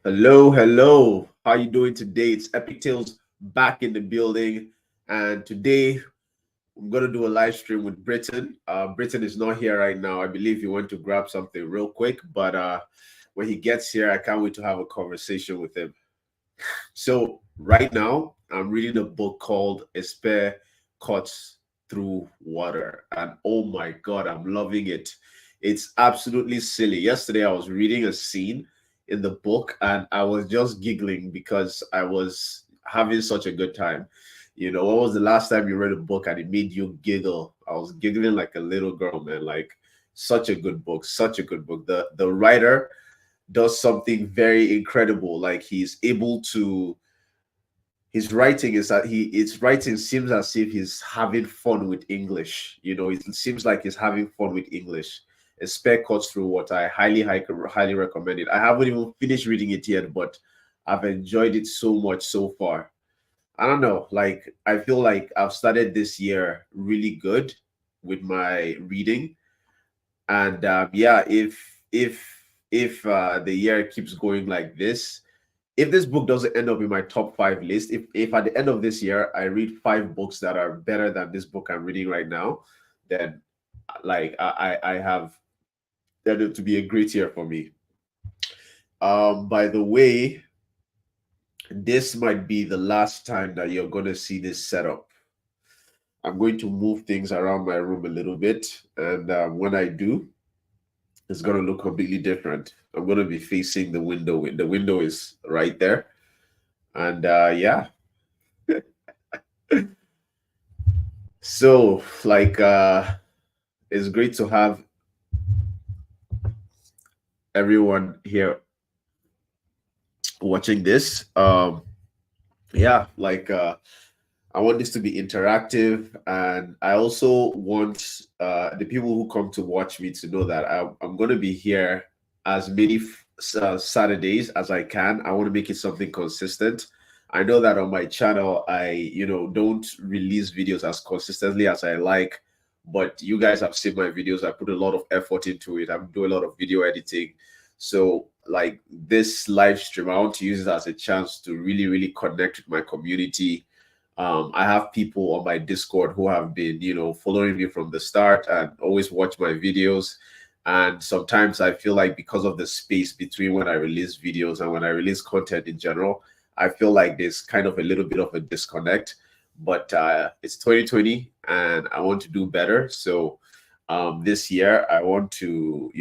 Hello, hello. How you doing today? It's Epic Tales back in the building, and today I'm gonna do a live stream with Britton. Britton is not here right now. I believe he went to grab something real quick, but when he gets here, I can't wait to have a conversation with him. So right now, I'm reading a book called A Spare Cuts Through Water, and oh my God, I'm loving it. It's absolutely silly. Yesterday, I was reading a scene in the book, and I was just giggling because I was having such a good time. When was the last time you read a book and it made you giggle? I was giggling like a little girl, man. Like such a good book, such a good book. The writer does something very incredible. Like he's able to his writing is that his writing seems as if he's having fun with English. It seems like he's having fun with English. A spare cuts through what I highly recommend it. I haven't even finished reading it yet, but I've enjoyed it so much so far. I don't know, like I feel like I've started this year really good with my reading, and yeah, if the year keeps going like this, if this book doesn't end up in my top five list, if at the end of this year I read five books that are better than this book I'm reading right now, then like I have that to be a great year for me. By the way, this might be the last time that you're gonna see this setup. I'm going to move things around my room a little bit, and when I do, it's gonna look completely different. I'm gonna be facing the window. The window is right there, and yeah. So, like, it's great to have everyone here watching this. Yeah, like, I want this to be interactive, and I also want the people who come to watch me to know that I'm going to be here as many Saturdays as I can. I want to make it something consistent. I know that on my channel, I don't release videos as consistently as I like, but you guys have seen my videos. I put a lot of effort into it. I'm doing a lot of video editing. So, like this live stream, I want to use it as a chance to really, really connect with my community. I have people on my Discord who have been following me from the start and always watch my videos. And sometimes I feel like because of the space between when I release videos and when I release content in general, I feel like there's kind of a little bit of a disconnect. But it's 2020 and I want to do better. So this year I want to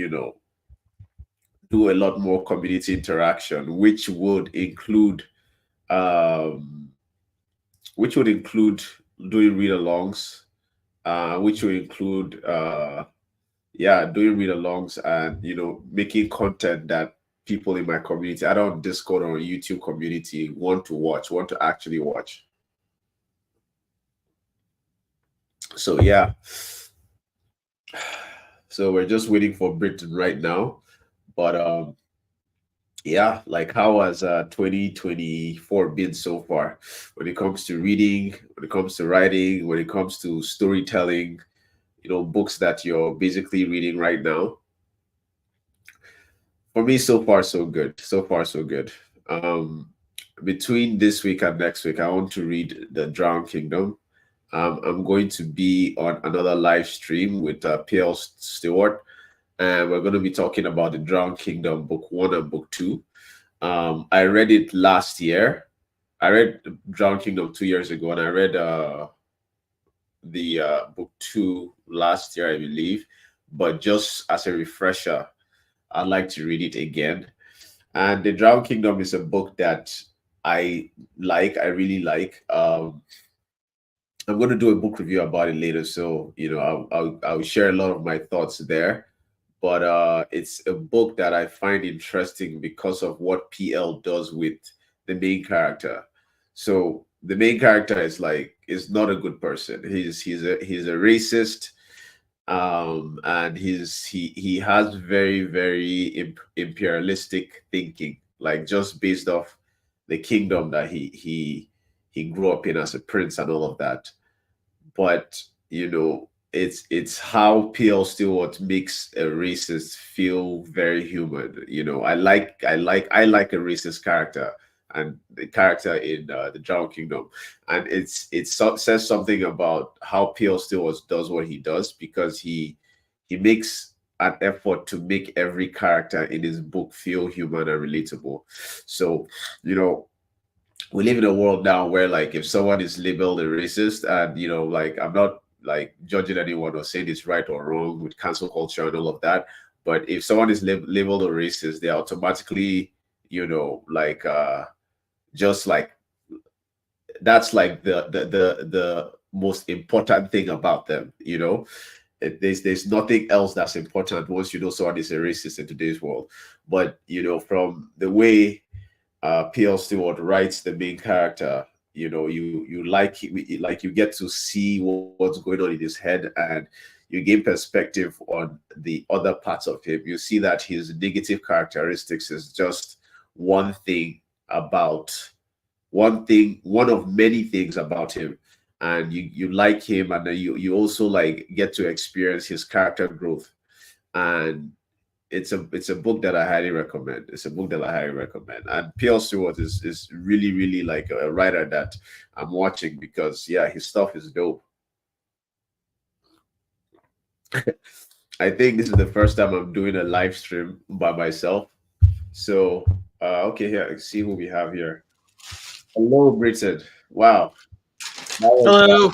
do a lot more community interaction, um, which would include doing read-alongs, which would include yeah, doing read-alongs and making content that people in my community, either on Discord or YouTube community, want to watch, want to actually watch. So yeah. So we're just waiting for Britain right now. But yeah, like how has 2024 been so far when it comes to reading, when it comes to writing, when it comes to storytelling, books that you're basically reading right now? For me, so far so good. So far so good. Um, Between this week and next week, I want to read The Drowned Kingdom. I'm going to be on another live stream with PL Stewart, and we're going to be talking about The Drowned Kingdom, book one and book two. I read it last year. I read Drowned Kingdom 2 years ago, and I read the book two last year, I believe. But just as a refresher, I'd like to read it again. And The Drowned Kingdom is a book that I like. I really like. I'm going to do a book review about it later, so I'll share a lot of my thoughts there. But it's a book that I find interesting because of what PL does with the main character. So the main character is not a good person. He's a racist, and he has very very imperialistic thinking, like just based off the kingdom that he grew up in as a prince and all of that. But it's how P.L. Stewart makes a racist feel very human. I like a racist character, and the character in the Drowned Kingdom, and says something about how P.L. Stewart does what he does because he makes an effort to make every character in his book feel human and relatable. So, you know, we live in a world now where like if someone is labeled a racist, and like I'm not like judging anyone or saying it's right or wrong with cancel culture and all of that, but if someone is labeled a racist, they automatically, like just like that's like the most important thing about them. There's nothing else that's important once you know someone is a racist in today's world. But from the way P.L. Stewart writes the main character, like you get to see what's going on in his head, and you gain perspective on the other parts of him. You see that his negative characteristics is just one thing about one of many things about him, and you like him, and then you also like get to experience his character growth. And it's a book that I highly recommend. It's a book that I highly recommend. And P.L. Stewart is really, really like a writer that I'm watching because yeah, his stuff is dope. I think this is the first time I'm doing a live stream by myself. So okay, here, let's see who we have here. Hello, Britton. Wow. Hello.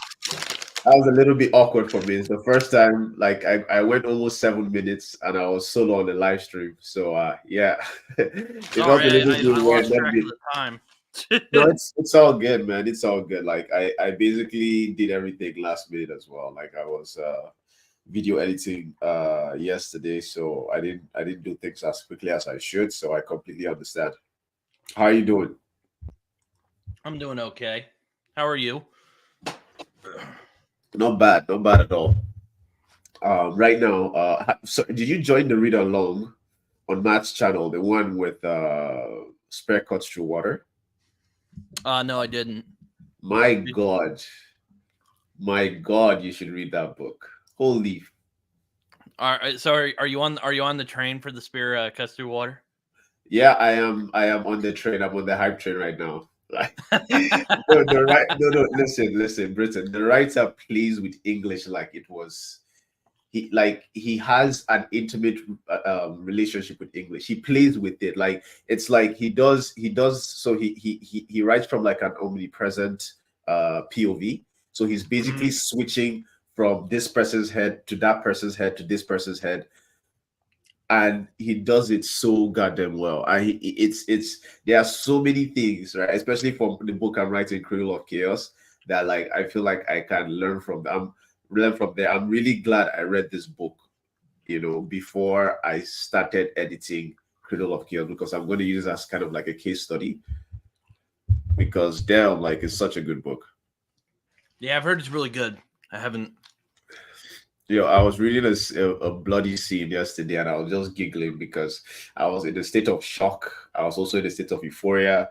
That was a little bit awkward for me. It's the first time, like I went almost 7 minutes and I was solo on the live stream. So yeah, it felt a little bit I weird. lost track of the time. No, it's all good, man. It's all good. Like I basically did everything last minute as well. Like I was video editing yesterday, so I didn't do things as quickly as I should. So I completely understand. How are you doing? I'm doing okay. How are you? Not bad at all. Right now, so did you join the read along on Matt's channel, the one with Spare Cuts Through Water? No, I didn't. My God, my God, you should read that book. Holy, All right, so are you on? Are you on the train for the Spear Cuts Through Water? yeah, I am. I am on the train. I'm on the hype train right now. Like, no, the right, no, no. Listen, Britton. The writer plays with English like it was. He has an intimate relationship with English. He plays with it like it's like he does. So he writes from like an omnipresent POV. So he's basically switching from this person's head to that person's head to this person's head, and he does it so goddamn well. And it's there are so many things, right? Especially from the book I'm writing, Cradle of Chaos, that like I feel like I can learn from there. I'm really glad I read this book, before I started editing Cradle of Chaos, because I'm going to use it as kind of like a case study. Because damn, like it's such a good book. Yeah, I've heard it's really good. I haven't. I was reading a bloody scene yesterday, and I was just giggling because I was in a state of shock. I was also in a state of euphoria.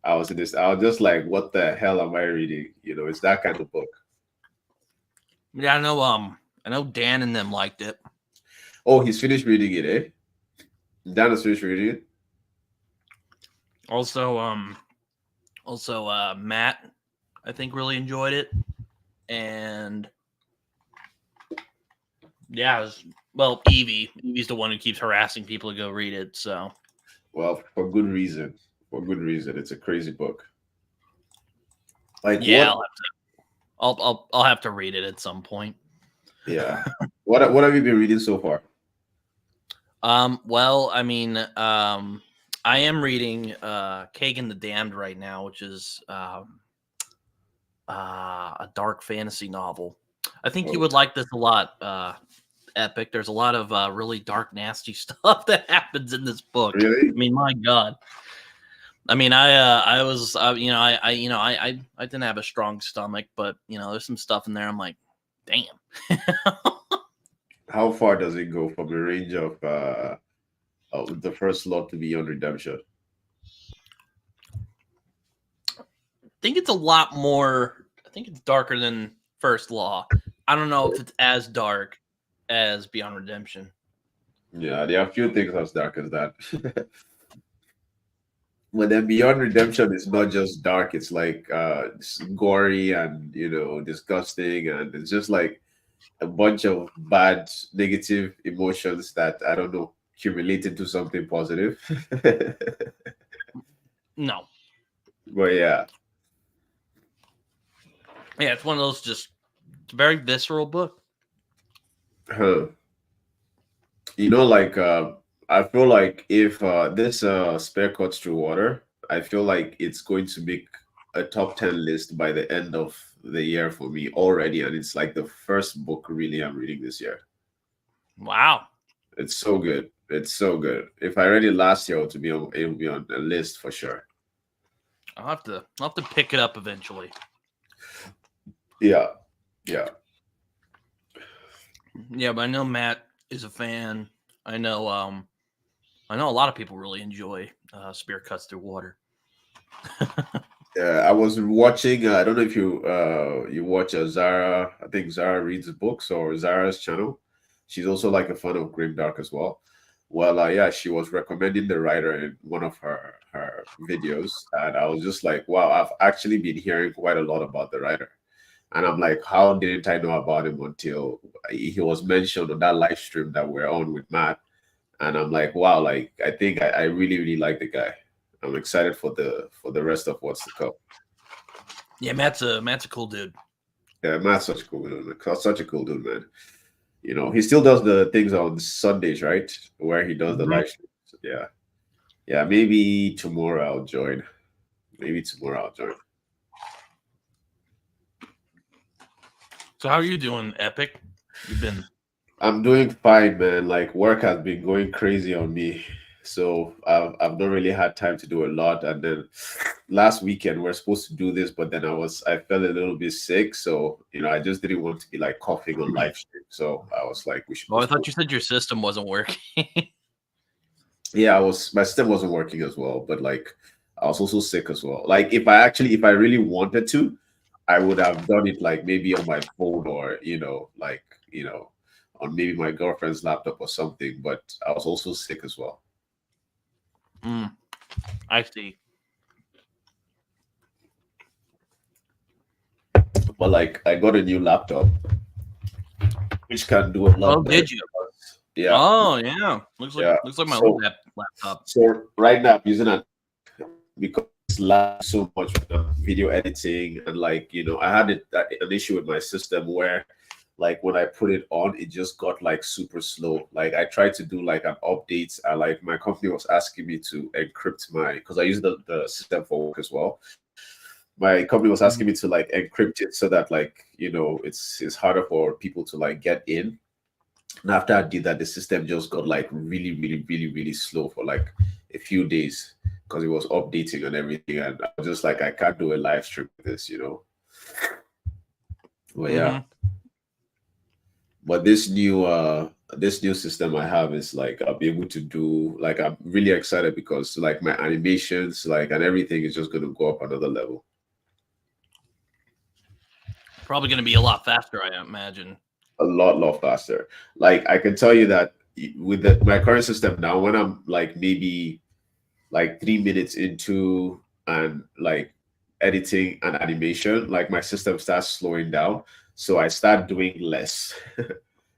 I was just like, what the hell am I reading? It's that kind of book. Yeah, I know Dan and them liked it. Oh, he's finished reading it, eh? Dan is finished reading it. Also, Matt, I think really enjoyed it, and yeah, Evie's the one who keeps harassing people to go read it. So, well, for good reason. For good reason. It's a crazy book. Like yeah, what? I'll have to read it at some point. Yeah. What have you been reading so far? Well, I mean, I am reading Kagan the Damned right now, which is a dark fantasy novel. I think you would like this a lot, Epic. There's a lot of really dark, nasty stuff that happens in this book. Really? I mean, my God. I mean, I was, I didn't have a strong stomach, but there's some stuff in there. I'm like, damn. How far does it go from the range of the first lot to Beyond Redemption? I think it's a lot more. I think it's darker than First Law. I don't know if it's as dark as Beyond Redemption. Yeah, there are a few things as dark as that. But then Beyond Redemption is not just dark, it's like it's gory and disgusting, and it's just like a bunch of bad negative emotions that I don't know accumulated to something positive. No. But yeah. Yeah, it's one of those just very visceral book. Huh. Like I feel like if this spare cuts through water, I feel like it's going to make a top 10 list by the end of the year for me already, and it's like the first book really I'm reading this year. Wow. It's so good. It's so good. If I read it last year, it would be on a list for sure. I'll have to pick it up eventually. Yeah. Yeah. Yeah, but I know Matt is a fan. I know a lot of people really enjoy Spear Cuts Through Water. I was watching. I don't know if you watch Zara. I think Zara reads books or Zara's channel. She's also like a fan of Grimdark as well. Well, yeah, she was recommending the writer in one of her videos, and I was just like, wow, I've actually been hearing quite a lot about the writer, and I'm like, how didn't I know about him until he was mentioned on that live stream that we're on with Matt, and I'm like, wow, like I think I really really like the guy. I'm excited for the rest of what's to come. Yeah, Matt's a cool dude. Yeah, Matt's such a cool dude. Such a cool dude, man. He still does the things on Sundays, right? Where he does the Mhm. live streams. Yeah. Yeah, maybe tomorrow I'll join. Maybe tomorrow I'll join. So how are you doing, Epic? You've been I'm doing fine, man. Like work has been going crazy on me. So I've not really had time to do a lot. And then last weekend we're supposed to do this, but then I felt a little bit sick. So, I just didn't want to be like coughing on live stream. So I was like, we should Oh, I postpone. thought you said your system wasn't working. Yeah, my system wasn't working as well, but like I was also sick as well. Like if I really wanted to, I would have done it like maybe on my phone or on maybe my girlfriend's laptop or something, but I was also sick as well. I see. But like I got a new laptop which can do a Oh, lot better. did you? Yeah, Oh, yeah. yeah. Looks like my old So laptop. so right now I'm using it because it's lagging so much with the video editing, and like I had an issue with my system where like when I put it on, it just got like super slow. Like I tried to do like an update, and like my company was asking me to encrypt because I use the system for work as well. My company was asking me to like encrypt it so that like it's harder for people to like get in. And after I did that, the system just got like really, really, really, really slow for like a few days because it was updating and everything. And I was just like, I can't do a live stream with this. But yeah. Mm-hmm. But this new system I have is like I'll be able to do like I'm really excited because like my animations like and everything is just gonna go up another level. Probably going to be a lot faster, I imagine. A lot faster. Like I can tell you that with my current system now, when I'm like maybe like 3 minutes into and like editing and animation, like my system starts slowing down. So I start doing less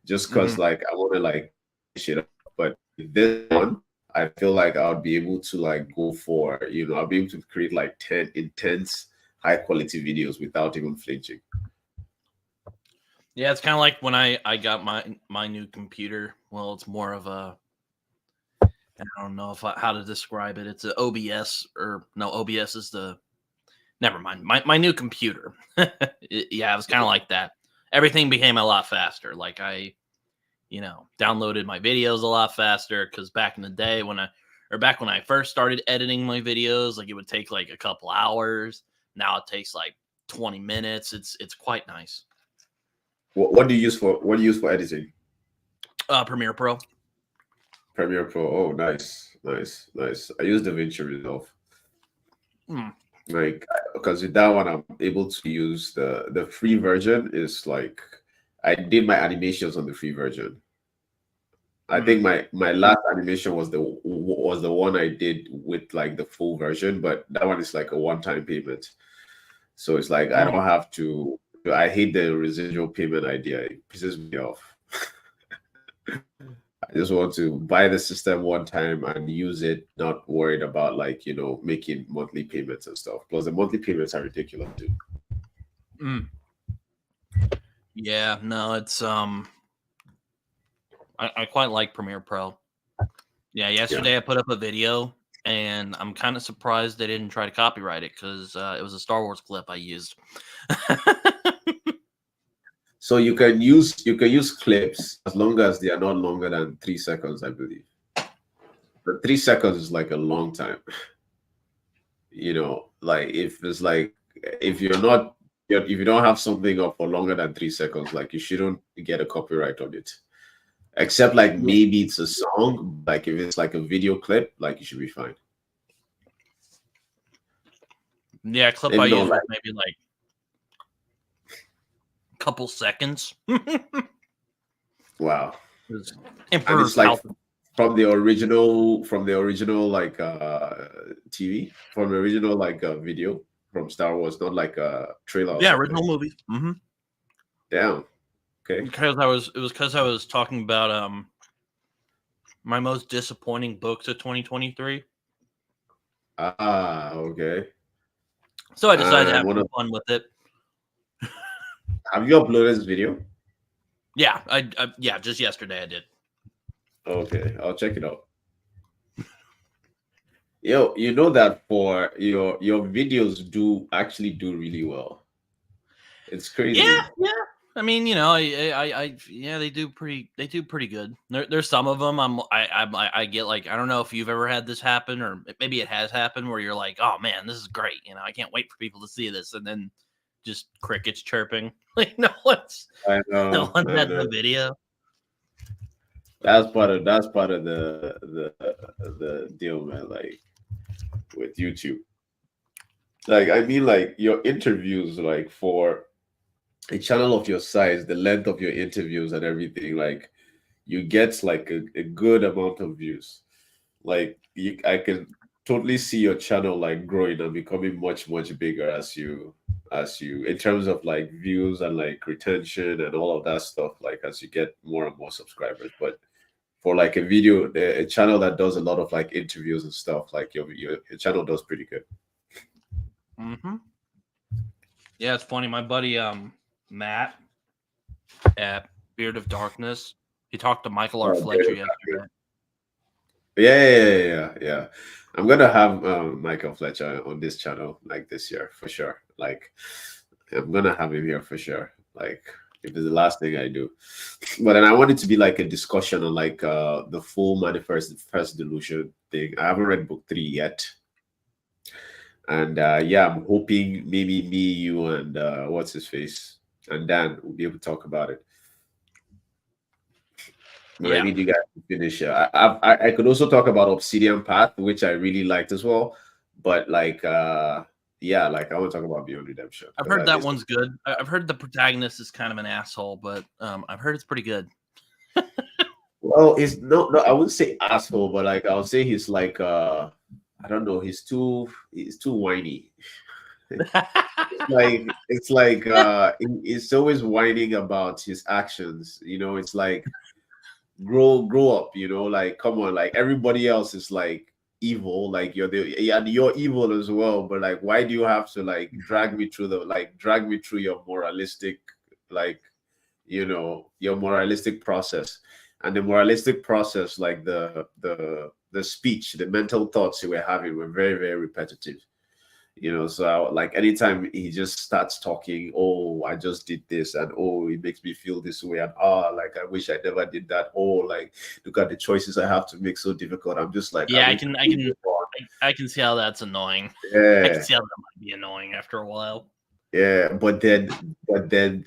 just because Mhm. like I want to like shit up. But with this one, I feel like I'll be able to like go for, I'll be able to create like 10 intense high quality videos without even flinching. Yeah, it's kind of like when I got my new computer. Well, it's more of a I don't know how to describe it. It's a OBS or no OBS is the never mind. My new computer. Yeah, it was kind of like that. Everything became a lot faster. Like I downloaded my videos a lot faster because back in the day back when I first started editing my videos, like it would take like a couple hours. Now it takes like 20 minutes. It's quite nice. What do you use for editing? Premiere Pro. Premiere Pro. Oh, nice, nice, nice. I use DaVinci Resolve. Hmm. Like because with that one I'm able to use the free version is like I did my animations on the free version. I think Mm. my last animation was the one I did with like the full version, but that one is like a one-time payment. So it's like I Oh. don't have to. I hate the residual payment idea. It pisses me off. I just want to buy the system one time and use it, not worried about like, making monthly payments and stuff. Plus the monthly payments are ridiculous too. Mm. Yeah, no, it's I quite like Premiere Pro. Yeah, Yeah. yesterday I put up a video, and I'm kind of surprised they didn't try to copyright it because it was a Star Wars clip I used. So you can use clips as long as they are not longer than 3 seconds, I believe. But 3 seconds is like a long time. Like if you're not if you don't have something up for longer than 3 seconds, like you shouldn't get a copyright on it. Except like Yeah, maybe it's a song, like if it's like a video clip, like you should be fine. yeah, clip I Maybe not used was like maybe like a couple seconds. wow. It's And it's Emperor's like Palpatine. from the original like TV, from the original like video from Star Wars, not like a trailer or Yeah, something. original movie. Mm-hmm. Damn. Okay. Because I was talking about my most disappointing books of 2023. Ah, okay. So I decided to And have one some of fun with it. have you uploaded this video? Yeah, yeah, just yesterday I did. Okay, I'll check it out. Yo, you know that for your videos do actually do really well. It's Yeah, crazy. yeah. I mean, yeah, they do pretty good. There's some of them I get like I don't know if you've ever had this happen or maybe it has happened where you're like, oh man, this is great. I can't wait for people to see this, and then just crickets chirping. Like I no know, one's I at know. the video. That's part of the deal, man. Like with YouTube, like I mean, like your interviews, like for a channel of your size, the length of your interviews and everything, like you get like a good amount of views. Like I can totally see your channel like growing and becoming much bigger as you in terms of like views and like retention and all of that stuff. Like as you get more and more subscribers, but for like a video, a channel that does a lot of like interviews and stuff, like your channel does pretty good. Mm-hmm. Yeah, it's funny. My buddy Matt at Beard of Darkness, he talked to Michael R. Oh, Fletcher great. yesterday. Yeah. I'm gonna have Michael Fletcher on this channel like this year for sure. Like I'm gonna have him here for sure. Like if it's the last thing I do. But then I want it to be like a discussion on like the full manifest first delusion thing. I haven't read book 3 yet. And yeah, I'm hoping maybe me, you, and what's his face, and Dan will be able to talk about it. But I Yeah, need you guys to finish. I could also talk about Obsidian Path, which I really liked as well. But like, yeah, like I want to talk about Beyond Redemption I've because heard that that is one's good. I've heard the protagonist is kind of an asshole, but I've heard it's pretty good. well, it's no, I wouldn't say asshole, but like I would say he's like, I don't know, he's too whiny. It's always whining about his actions. It's like grow up, like come on, like everybody else is like evil, like and you're evil as well, but like why do you have to like drag me through your moralistic, like your moralistic process, and the moralistic process, like the speech, the mental thoughts you were having were very very repetitive. So like anytime he just starts talking, oh, I just did this, and oh, it makes me feel this way, and like I wish I never did that. Oh, like look at the choices I have to make so difficult. I'm just like, I Yeah, wish I could move on. I can see how that's annoying. I can Yeah, see how that might be annoying after a while. yeah. But then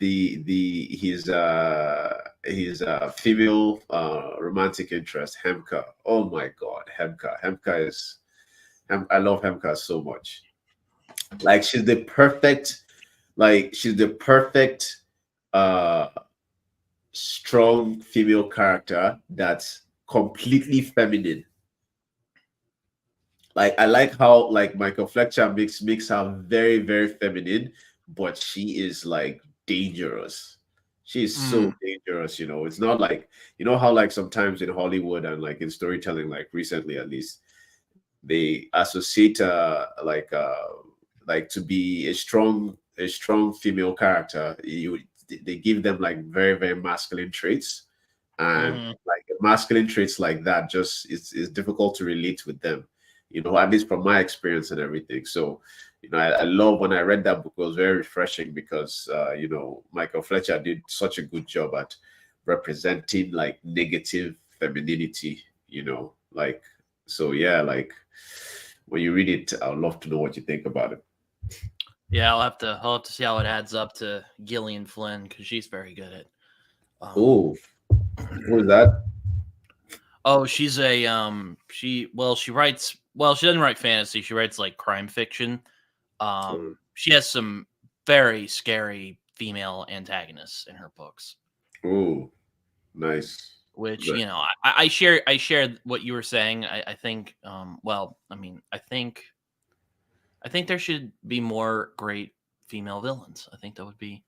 the his female romantic interest, Hemka. Oh my God, Hemka is I love Hemka so much. Like she's the perfect uh strong female character that's completely feminine. Like I like how like Michael Fletcher makes her very, very feminine, but she is like dangerous. She is so Mm, dangerous, you know. It's not like you know how like sometimes in Hollywood and like in storytelling, like recently at least, they associate like to be a strong female character. They give them like very, very masculine traits, and mhm. like masculine traits like that just it's difficult to relate with them, you know, at least from my experience and everything. So you know, I love when I read that book. It was very refreshing because you know, Michael Fletcher did such a good job at representing like negative femininity, you know, like so yeah, like when you read it, I'd love to know what you think about it. Yeah, I'll have to see how it adds up to Gillian Flynn because she's very good at. Um, Oh, who is that? oh, she's a she writes she doesn't write fantasy. She writes like crime fiction. She has some very scary female antagonists in her books, Oh, nice. which Nice. you know I share what you were saying. I think I mean I think there should be more great female villains. I think that would be.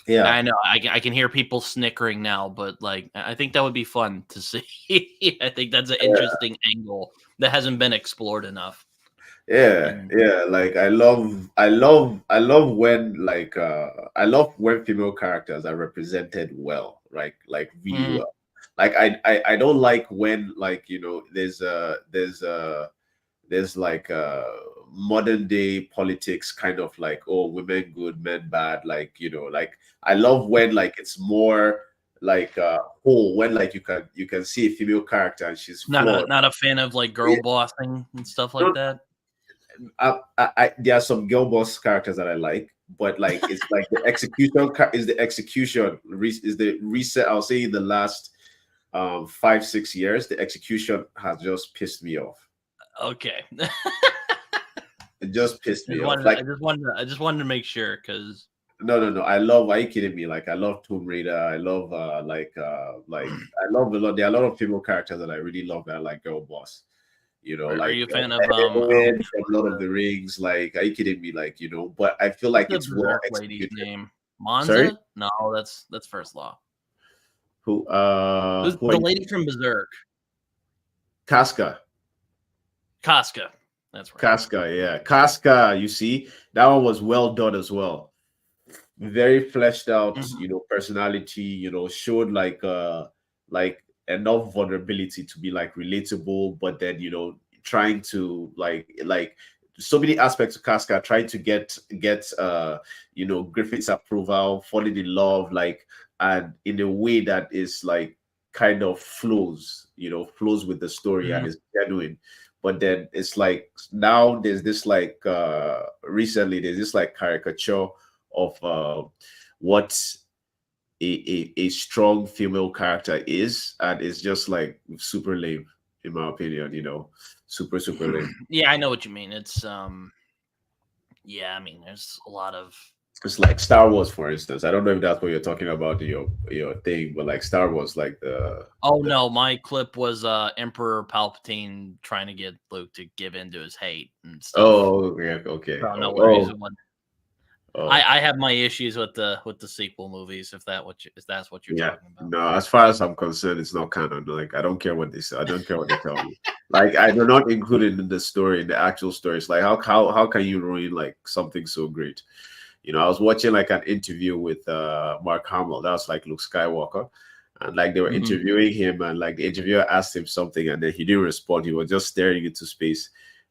Yeah, I know I can hear people snickering now, but like I think that would be fun to see. I think that's an interesting angle that hasn't been explored enough. And yeah. Like I love when like I love when female characters are represented well, like really mm, well. Like I don't like when like you know there's like modern day politics kind of like, oh, women good, men bad, like you know, like I love when like it's more like whole, when like you can see a female character and she's flawed. not a fan of like girl Yeah, bossing and stuff like no, that. there are some girl boss characters that I like, but like it's like the execution is the execution is the reset. I'll say in the last 5 6 years, the execution has just pissed me off. Okay. It just pissed me off. Like I just wanted to make sure because no. I love. Are you kidding me? Like I love Tomb Raider. I love like I love a lot. There are a lot of female characters that I really love that are like girl boss. You know, are like you a fan of Eowyn from Lord of the Rings. Like, are you kidding me? Like, you know, but I feel what's like the it's well Berserk lady's executed. name? Sorry, Monza? No, that's First Law. Who's who are the you? lady from Berserk? Casca. Casca. That's right. Casca, yeah. Casca, you see, that one was well done as well. Very fleshed out, Mhm. you know, personality, you know, showed like enough vulnerability to be like relatable, but then you know, trying to like so many aspects of Casca, trying to get you know, Griffith's approval, falling in love, like, and in a way that is like kind of flows, you know, flows with the story and Mhm. is genuine. But then it's like now there's this like recently there's this like caricature of what a strong female character is, and it's just like super lame in my opinion, you know, super lame. Yeah, I know what you mean. It's yeah, I mean there's a lot of It's like Star Wars, for instance. I don't know if that's what you're talking about in your thing, but like Star Wars, like oh the no, my clip was Emperor Palpatine trying to get Luke to give in to his hate and stuff. oh yeah, okay, So no worries. oh oh I have my issues with the sequel movies if that's what you're yeah. talking about. No, as far as I'm concerned, it's not canon. Like I don't care what they say. I don't care what they tell me. Like I do not include it in the story, in the actual story. It's like how can you ruin like something so great? You know, I was watching like an interview with Mark Hamill. That was like Luke Skywalker. And like they were Mhm. interviewing him, and like the interviewer asked him something, and then he didn't respond. He was just staring into space.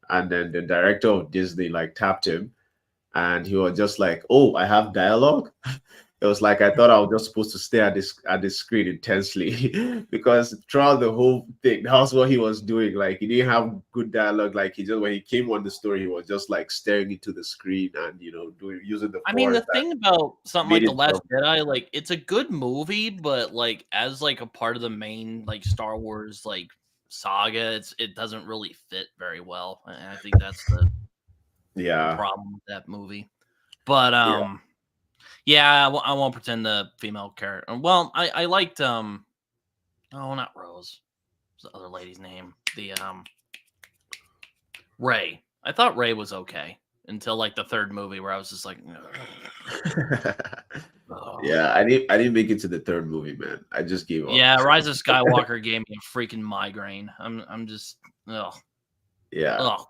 And then the director of Disney like tapped him, and he was just like, "Oh, I have dialogue." It was like I thought I was just supposed to stare at this screen intensely because throughout the whole thing, that was what he was doing. Like he didn't have good dialogue. Like he just when he came on the story, he was just like staring into the screen and you know doing using the I mean, force the that thing about something made like The Last himself. Jedi, like it's a good movie, but like as like a part of the main like Star Wars like saga, it doesn't really fit very well. And I think that's the Yeah, problem with that movie. But yeah. Yeah, I won't pretend the female character. Well, I liked oh, not Rose. What's the other lady's name? The Ray. I thought Ray was okay until like the third movie where I was just like, oh. Yeah, I didn't make it to the third movie, man. I just gave up. Yeah, Rise of Skywalker gave me a freaking migraine. I'm just Yeah. ugh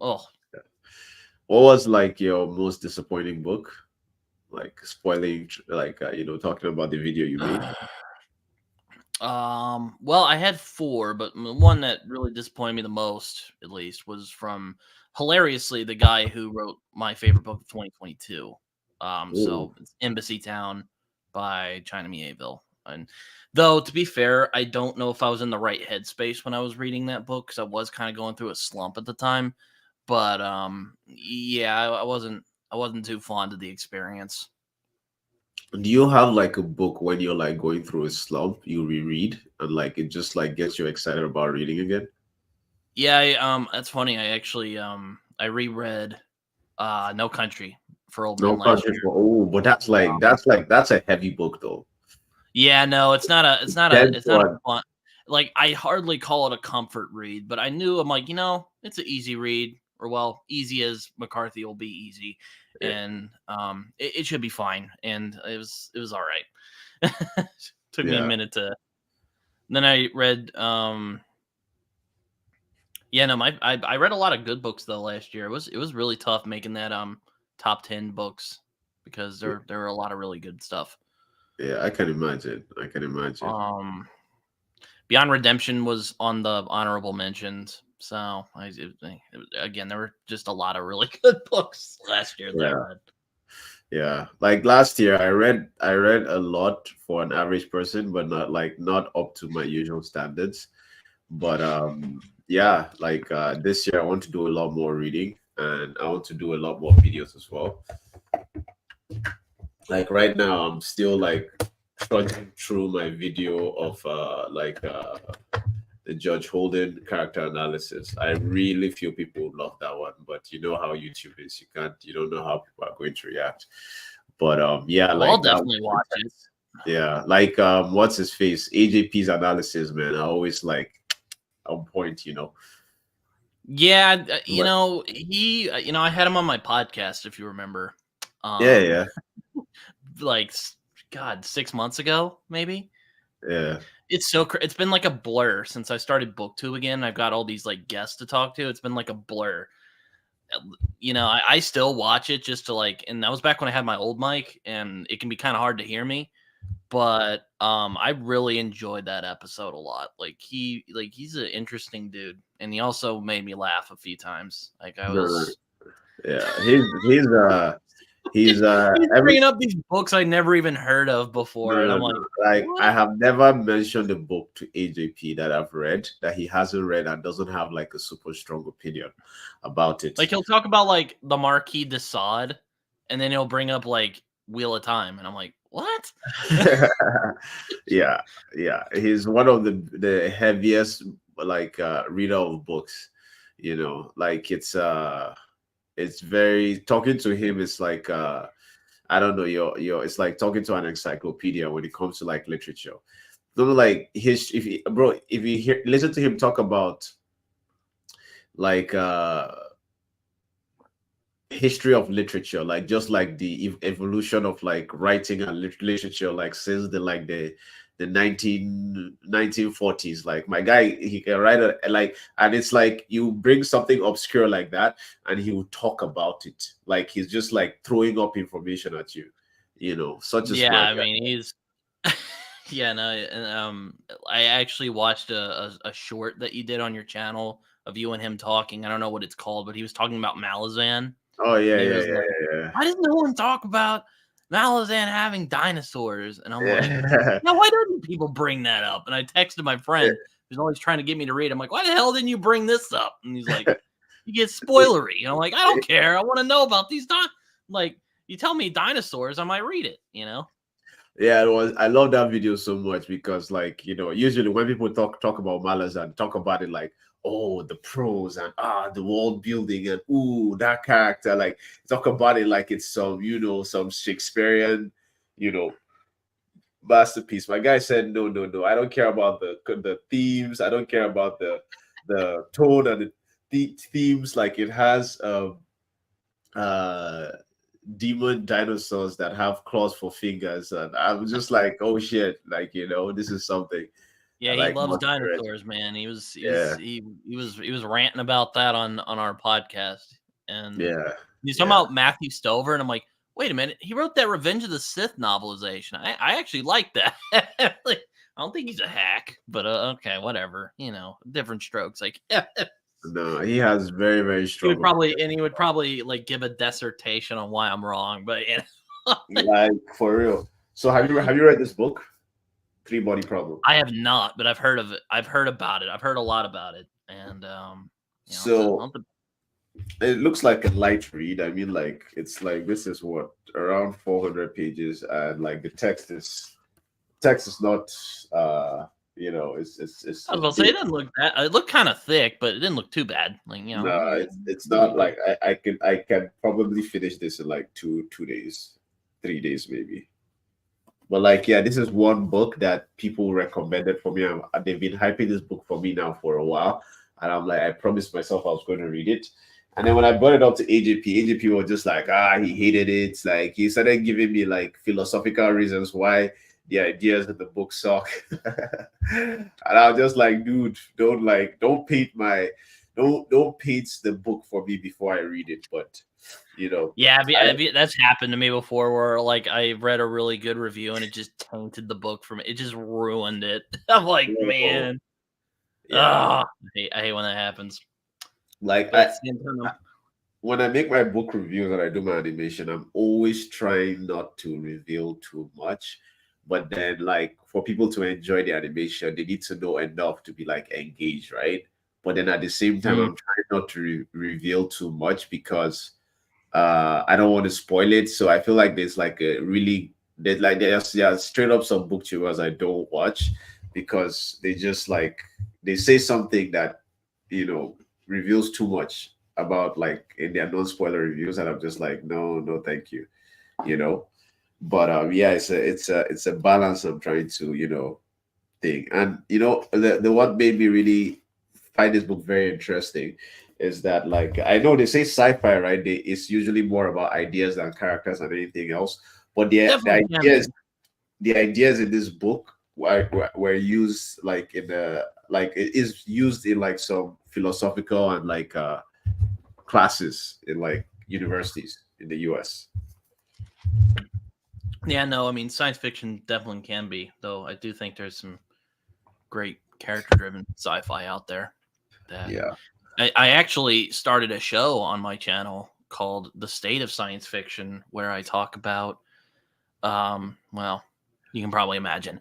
ugh. What was like your most disappointing book? Like spoiling, like talking about the video you made. Well, I had four, but the one that really disappointed me the most, at least, was from hilariously the guy who wrote my favorite book of 2022. Ooh. So it's Embassy Town by China Mieville. And though to be fair, I don't know if I was in the right headspace when I was reading that book because I was kind of going through a slump at the time. But yeah, I wasn't too fond of the experience. Do you have like a book when you're like going through a slump, you reread and like it just like gets you excited about reading again? Yeah, that's funny. I actually I reread No Country for Old No Men last country year. for but that's a heavy book though. Yeah, no, Dense it's not a one. fun, like I hardly call it a comfort read, but I knew I'm like, it's an easy read, or well, easy as McCarthy will be easy, Yeah. and it should be fine, and it was all right. Took me a Yeah. minute to. Then I read yeah, no, I read a lot of good books though last year. It was really tough making that top 10 books because there were a lot of really good stuff. Yeah, I can imagine. I can imagine. Um Beyond Redemption was on the honorable mentions. So again, there were just a lot of really good books last year that I Yeah. read. Yeah. Like last year I read a lot for an average person, but not up to my usual standards. But yeah, like this year I want to do a lot more reading and I want to do a lot more videos as well. Like right now I'm still like trudging through my video of the Judge Holden character analysis. I really feel people love that one, but you know how YouTube is. You don't know how people are going to react. But yeah, Well, I'll like that was definitely watch it. intense. Yeah, like what's his face? AJP's analysis, man. I always like on point. Yeah, But I had him on my podcast if you remember. yeah, Um yeah, like God, 6 months ago, maybe. yeah. It's been like a blur since I started booktube again. I've got all these like guests to talk to. It's been like a blur. I still watch it just to like, and that was back when I had my old mic, and it can be kind of hard to hear me. But I really enjoyed that episode a lot. He's an interesting dude, and he also made me laugh a few times. Like I No, no, was yeah. He's he's every bringing up these books I never even heard of before, no, and no, I'm like, no. Like I what? have never mentioned a book to AJP that I've read that he hasn't read and doesn't have like a super strong opinion about it. Like he'll talk about like the Marquis de Sade, and then he'll bring up like Wheel of Time, and I'm like, what? Yeah, yeah. He's one of the heaviest like reader of books. Like it's very talking to him is like I don't know, your it's like talking to an encyclopedia when it comes to like literature. Don't like his if you listen to him talk about like history of literature, like just like the evolution of like writing and literature, like since the 1940s. Like my guy, he can write like, and it's like you bring something obscure like that and he will talk about it like he's just like throwing up information at you. Such a Yeah, smart I guy. mean he's yeah, no, and I actually watched a short that you did on your channel of you and him talking. I don't know what it's called, but he was talking about Malazan, Oh yeah, and he yeah, was like, yeah, "Why does no one talk about Malazan having dinosaurs?" And I'm like, yeah, "Now, why don't people bring that up?" And I texted my yeah. friend who's always trying to get me to read. I'm like, "Why the hell didn't you bring this up?" And he's like, "You get spoilery." And I'm like, "I don't care. I want to know about these like." You tell me dinosaurs, I might read it. Yeah, it was. I love that video so much because, like, usually when people talk about Malas and talk about it like, oh, the prose and the world building and ooh, that character, like talk about it like it's some, some Shakespearean, you know, masterpiece. My guy said, no, no, no, I don't care about the themes. I don't care about the tone and the themes. Like it has uh demon dinosaurs that have claws for fingers, and I was just like, oh shit, like this is something I Yeah, he like loves much better. dinosaurs, man. Yeah, He was ranting about that on our podcast, and yeah, he's talking yeah. about Matthew Stover, and I'm like, wait a minute, he wrote that Revenge of the Sith novelization. I actually like that. Like, I don't think he's a hack, but okay, whatever. Different strokes. Like No, he has very, very he would strong probably opinion. and he would probably like give a dissertation on why I'm wrong, but Like for real. So have you read this book, Three Body Problem? I have not, but I've heard of it. I've heard about it. I've heard a lot about it, and So I'll have to it looks like a light read. I mean, like it's like this is what around 400 pages, and like the text is not it's I was gonna say it doesn't look that. It looked kind of thick, but it didn't look too bad. Like no, it's not like I can probably finish this in like 2 days, 3 days maybe. But like yeah, this is one book that people recommended for me. They've been hyping this book for me now for a while, and I'm like I promised myself I was going to read it. And then when I brought it up to AJP was just like he hated it. Like he started giving me like philosophical reasons why the ideas in the book suck. And I was just like, dude, don't paint don't paint the book for me before I read it. But yeah, that's happened to me before, where like I read a really good review and it just tainted the book for me. It just ruined it. I'm like, man, yeah, I hate when that happens. like But at the same time, when I make my book reviews and I do my animation, I'm always trying not to reveal too much. But then, like, for people to enjoy the animation, they need to know enough to be like engaged, right? But then at the same time, I'm trying not to reveal too much because I don't want to spoil it. So I feel like there's straight up some booktubers I don't watch because they just like they say something that you know reveals too much about like in their non-spoiler reviews, and I'm just like, no, no, thank you, you know. But yeah, it's a balance I'm trying to thing. And the what made me really find this book very interesting is that like I know they say sci-fi, right? It's usually more about ideas than characters and anything else. But definitely can be. the ideas in this book were used like in the like it is used in like some philosophical and like classes in like universities in the US. Yeah, no, I mean science fiction definitely can be, though I do think there's some great character-driven sci-fi out there. That Yeah. I actually started a show on my channel called The State of Science Fiction, where I talk about, well, you can probably imagine,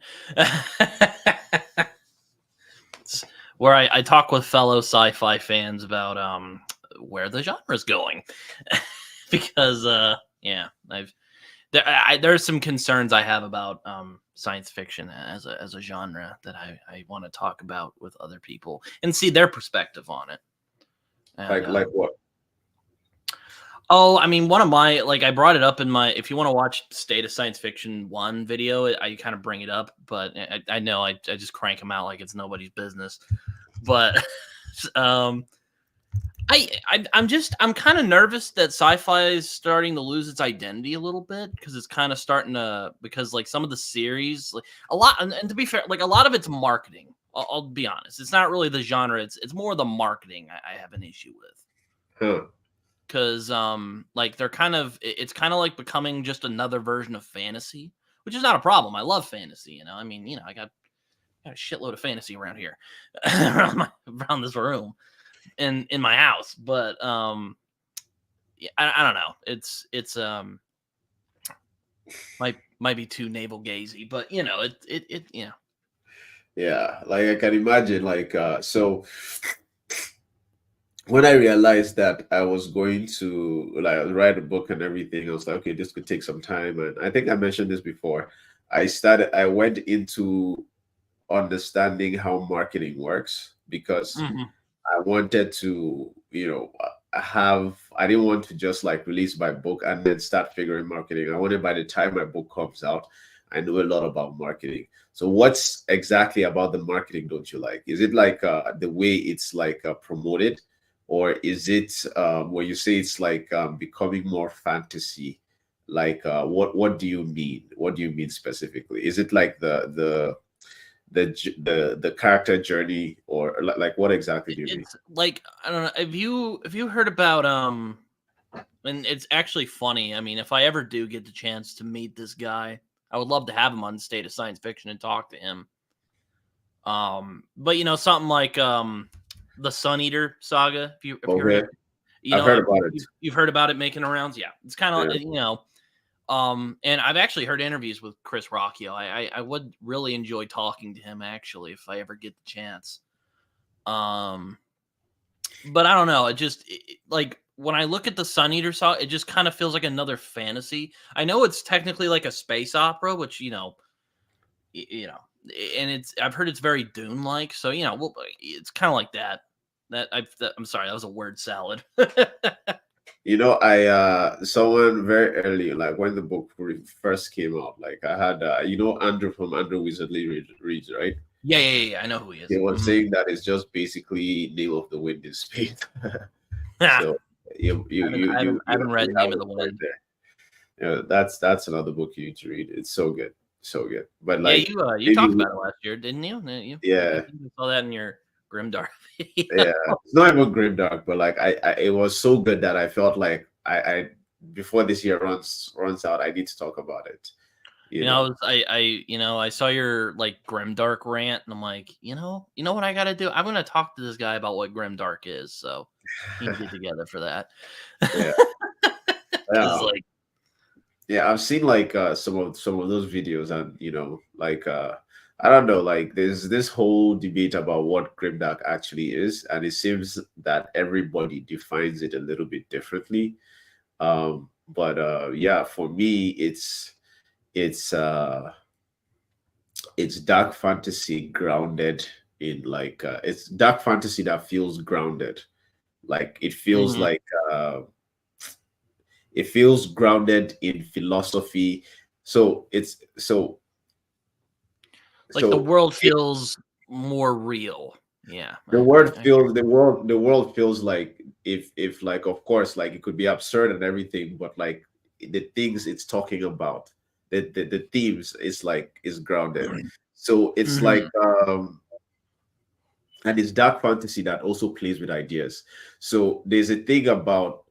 where I talk with fellow sci-fi fans about where the genre is going, because yeah, there's some concerns I have about science fiction as a genre that I want to talk about with other people and see their perspective on it. And, Like what? oh, I mean, one of my I brought it up in my. If you want to watch State of Science Fiction 1 video, I kind of bring it up, but I know I just crank them out like it's nobody's business. But I'm kind of nervous that sci-fi is starting to lose its identity a little bit, because it's kind of starting to, because like some of the series, like a lot, and to be fair, like a lot of it's marketing. I'll be honest, it's not really the genre. It's more the marketing I have an issue with. Huh. Because like they're it's kind of like becoming just another version of fantasy, which is not a problem. I love fantasy. I mean, I got a shitload of fantasy around here, around this room, in my house. But yeah, I don't know. It's might be too navel gazy, but it Yeah, like I can imagine like so when I realized that I was going to like write a book and everything, I was like, okay, this could take some time. And I think I mentioned this before. I went into understanding how marketing works because Mhm. I wanted to, I didn't want to just like release my book and then start figuring marketing. I wanted by the time my book comes out, I know a lot about marketing. So what's exactly about the marketing don't you like? Is it like the way it's like promoted, or is it when you say it's like becoming more fantasy? Like what do you mean? What do you mean specifically? Is it like the character journey, or like what exactly do you mean? It's like, I don't know. Have you heard about and it's actually funny. I mean, if I ever do get the chance to meet this guy, I would love to have him on State of Science Fiction and talk to him. But something like the Sun Eater saga. If you heard Okay, of, I've heard about it. you've heard about it making the rounds. Yeah, it's kind Yeah. of and I've actually heard interviews with Chris Rocchio. I would really enjoy talking to him actually if I ever get the chance. But I don't know. Like when I look at the Sun Eater saga, it just kind of feels like another fantasy. I know it's technically like a space opera, which and I've heard it's very Dune like. So it's kind of like that. I'm sorry, that was a word salad. I someone very early, like when the book first came out, like I had Andrew from Andrew Wizardly reads, right? Yeah. I know who he He is. was saying that it's just basically Name of the Wind in Spain. I So haven't read you Name have of a the point Wind. there. That's another book you need to read. It's so good, so good. But Yeah, like you maybe talked about it last year, didn't you? I yeah, think I saw that in your Grimdark video. yeah. It's not even grimdark, but like it was so good that I felt like I before this year runs out, I need to talk about it. You know. I saw your like Grimdark rant, and I'm like, what I got to do? I'm gonna talk to this guy about what Grimdark is. So we need to get together for that. Yeah. Because Yeah. like, Yeah, I've seen like some of those videos, and like I don't know, like there's this whole debate about what grimdark actually is, and it seems that everybody defines it a little bit differently. But yeah, for me it's it's dark fantasy grounded in like it's dark fantasy that feels grounded. Like mhm, uh it feels grounded in philosophy. So it's like the so world it, feels more real. Yeah, the I, word I feels the world feels like if like of course like it could be absurd and everything, but like the things it's talking about, the themes is grounded. So it's like Mhm. and it's dark fantasy that also plays with ideas. So there's a thing about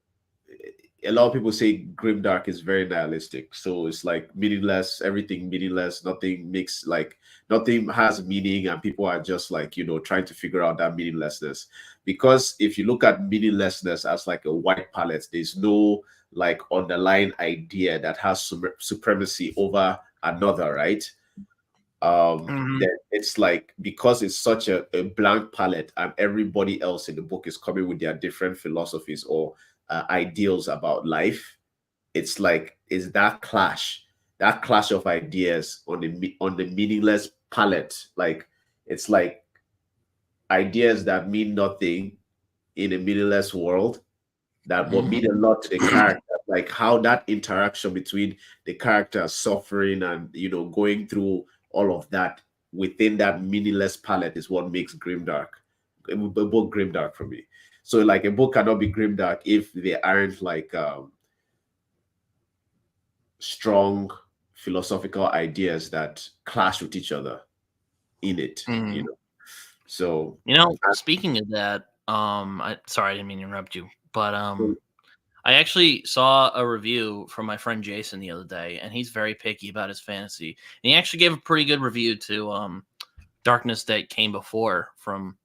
a lot of people say grimdark is very nihilistic. So it's like meaningless, everything meaningless, nothing makes like nothing has meaning, and people are just like, trying to figure out that meaninglessness. Because if you look at meaninglessness as like a white palette, there's no like underlying idea that has supremacy over another, right? Mhm. Then it's like because it's such a blank palette, and everybody else in the book is coming with their different philosophies or ideals about life. It's like it's that clash of ideas on the meaningless palette. Like it's like ideas that mean nothing in a meaningless world that will Mhm. mean a lot to the character, like how that interaction between the character suffering and going through all of that within that meaningless palette is what makes grimdark a book grimdark for me. So like a book cannot be grimdark if they aren't like strong philosophical ideas that clash with each other in it. Mhm. So Speaking of that, I sorry, I didn't mean to interrupt you, but I actually saw a review from my friend Jason the other day, and he's very picky about his fantasy. And he actually gave a pretty good review to Darkness That Came Before from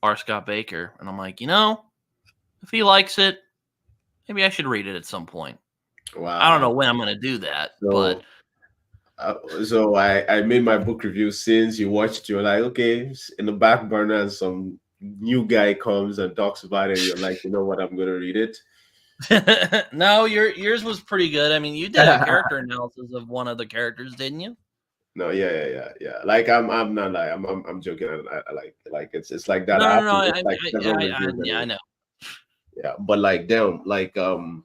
R. Scott Baker. And I'm like, if he likes it, maybe I should read it at some point. I don't know wow. when I'm going to do that, but So I made my book review since you watched. You're like, okay, in the back burner, and some new guy comes and talks about it. You're like, you know what? I'm gonna read it. no, yours was pretty good. I mean, you did a character analysis of one of the characters, didn't you? No, yeah, yeah, yeah, yeah. Like I'm not like I'm joking. I like it's like that. No, I no, have no. to watch like several reviews Yeah, I anyway. know. Yeah, but like damn, like the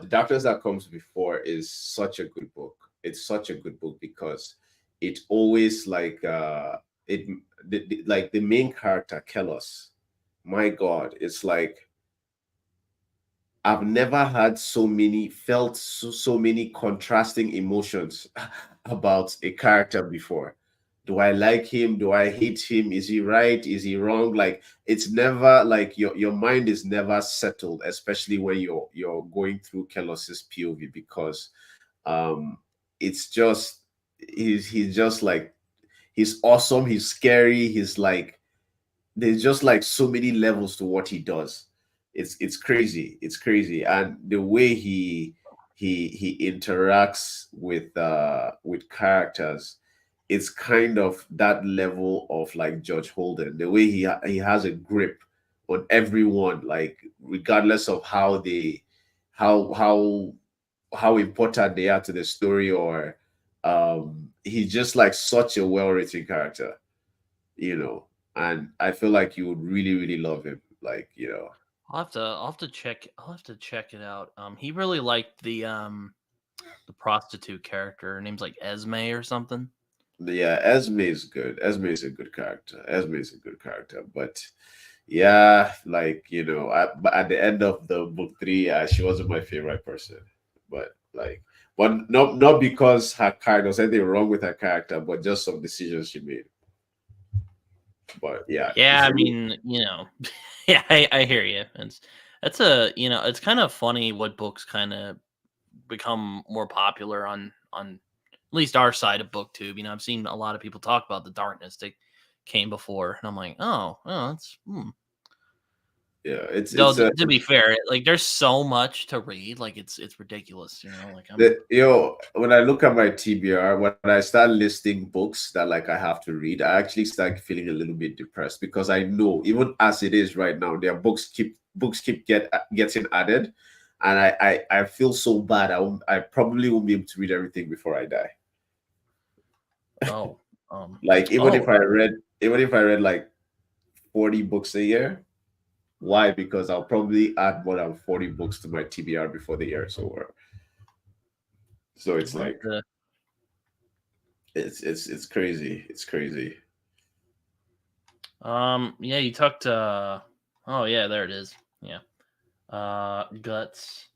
Doctors That Comes Before is such a good book. It's such a good book because it always like it like the main character Kellos. My God, it's like I've never had so many contrasting emotions about a character before. Do I like him? Do I hate him? Is he right? Is he wrong? Like it's never like your mind is never settled, especially when you're going through Kelos's POV because um it's just he's just like he's awesome, he's scary, he's like there's just like so many levels to what he does. It's crazy. It's crazy. And the way he interacts with characters, it's kind of that level of like Judge Holden. The way he has a grip on everyone, like regardless of how they how how how important they are to the story or he's just like such a well-written character, you know, and I feel like you would really, really love him. Like, you know, I'll have to check it out. He really liked the prostitute character. Her name's like Esme or something. yeah, Esme is good. Esme is a good character. Esme is a good character, but yeah, like you know, but at the end of the book three, she wasn't my favorite person. But like, but not because her character was anything wrong with her character, but just some decisions she made. But yeah, Yeah, it's I a good. mean, yeah, I hear you. That's a it's kind of funny what books kind of become more popular on at least our side of booktube. I've seen a lot of people talk about the darkness that came before, and I'm like, oh, that's Yeah, though. it's a To be fair, like there's so much to read, like it's ridiculous. Like I'm when I look at my TBR, when I start listing books that like I have to read, I actually start feeling a little bit depressed because I know even as it is right now, there are books keep getting added, and I feel so bad. I probably won't be able to read everything before I die. oh Like oh even if I read like 40 books a year, why? Because I'll probably add more than 40 books to my TBR before the year is over. So it's I'll have like to- it's crazy. It's crazy. yeah, you talked. Oh yeah, there it is. Yeah. Guts.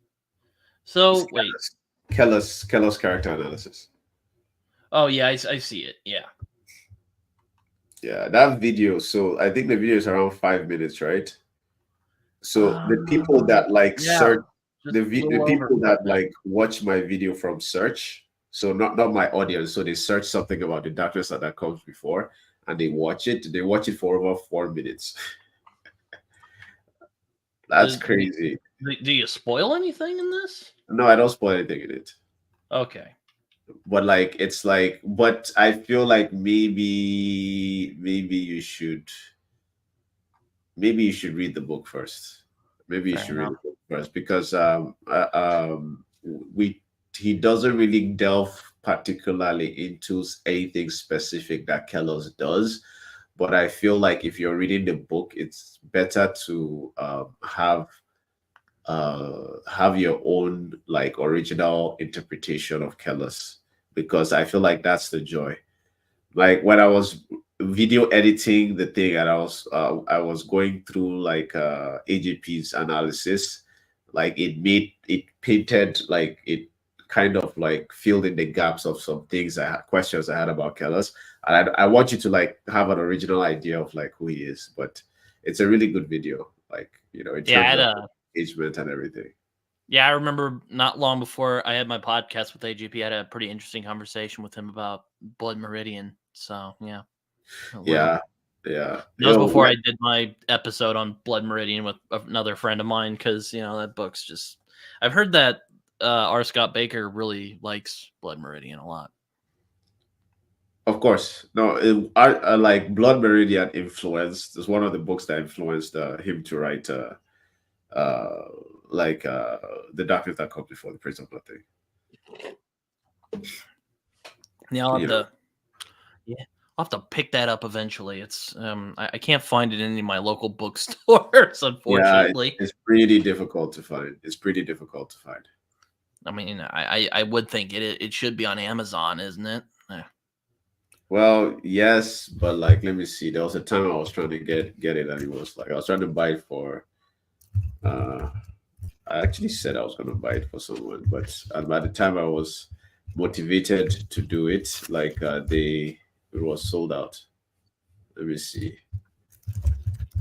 So wait. Keller's character analysis. Oh yeah, I see it. Yeah. Yeah, that video. So I think the video is around 5 minutes, right? So the people Um, that like yeah, search just a the little over people that 5 minutes. like watch my video from search, so not my audience. So they search something about the darkness that comes before, and they watch it. They watch it for over 4 minutes. That's Do, do, crazy. do you spoil anything in this? No, I don't spoil anything in it. Okay. But like it's like, but I feel like maybe maybe you should read the book first. Maybe you Fair should read enough. the book first because we he doesn't really delve particularly into anything specific that Kellos does. But I feel like if you're reading the book, it's better to have your own like original interpretation of Kellos because I feel like that's the joy. Like when I was video editing the thing and I was going through like AJP's analysis, like it painted like it kind of like filled in the gaps of some things I had questions I had about Kellis. And I want you to like have an original idea of like who he is, but it's a really good video, like you know, in Yeah, I terms had of a engagement and everything. yeah, I remember not long before I had my podcast with AGP, I had a pretty interesting conversation with him about Blood Meridian. So yeah, Yeah, yeah. that was Yo, before I did my episode on Blood Meridian with another friend of mine because that book's just. I've heard that R. Scott Baker really likes Blood Meridian a lot. of course. No, I like Blood Meridian influenced. It's one of the books that influenced him to write uh, like the Darkness That Comes Before the Prince of Nothing. Yeah, I'll have You know, to. Yeah, I'll have to pick that up eventually. It's I can't find it in any of my local bookstores, yeah, unfortunately. it's pretty difficult to find. It's pretty difficult to find. I mean, I would think it should be on Amazon, isn't it? Well, yes, but like, let me see. There was a time I was trying to get it, and it was like I was trying to buy it for. Uh, I actually said I was going to buy it for someone, but by the time I was motivated to do it, like it was sold out. Let me see.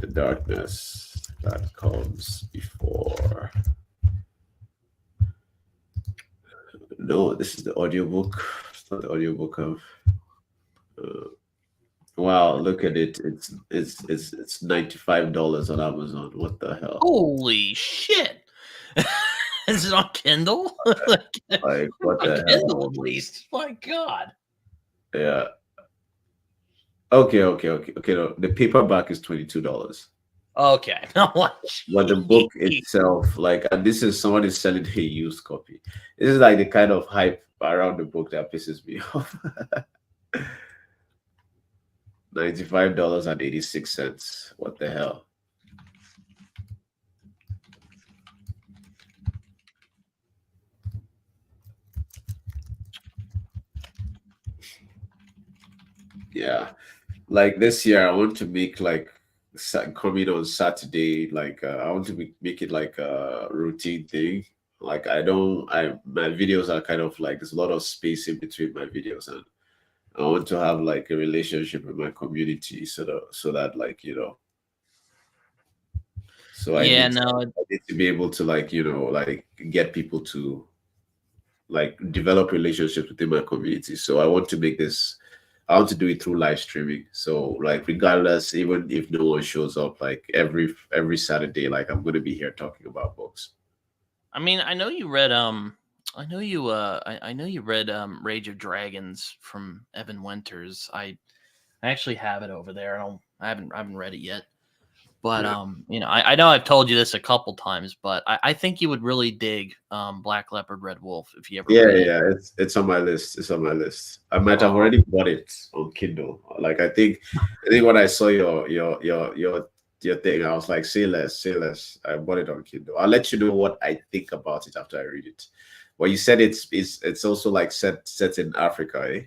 The darkness that comes before. No, this is the audiobook. It's not the audiobook of. Uh, wow, look at it. It's $95 on Amazon. What the hell? Holy shit! Is it on Kindle? Like what On the hell? Kindle, at least. My God. Yeah. Okay. No, the paperback is $22. Okay. No, But the book jeez. itself, like, and this is someone is selling a used copy. This is like the kind of hype around the book that pisses me off. $95.86. What the hell? Yeah. Like this year, I want to make like coming on Saturday, like I want to make it like a routine thing. Like my videos are kind of like there's a lot of space in between my videos, and I want to have like a relationship with my community, so that like so Yeah, no, I need to be able to like like get people to like develop relationships within my community. So I want to make this. I want to do it through live streaming. So like regardless, even if no one shows up, like every Saturday, like I'm gonna be here talking about books. I mean, I know you read I know you read Rage of Dragons from Evan Winters. I actually have it over there. I haven't read it yet. But Yeah, I know I've told you this a couple times, but I think you would really dig Black Leopard Red Wolf if you ever yeah, read it. yeah. It's on my list. It's on my list. I might have Oh, already bought it on Kindle. Like I think when I saw your thing, I was like, say less. I bought it on Kindle. I'll let you know what I think about it after I read it. Well, you said it's also like set in Africa, eh?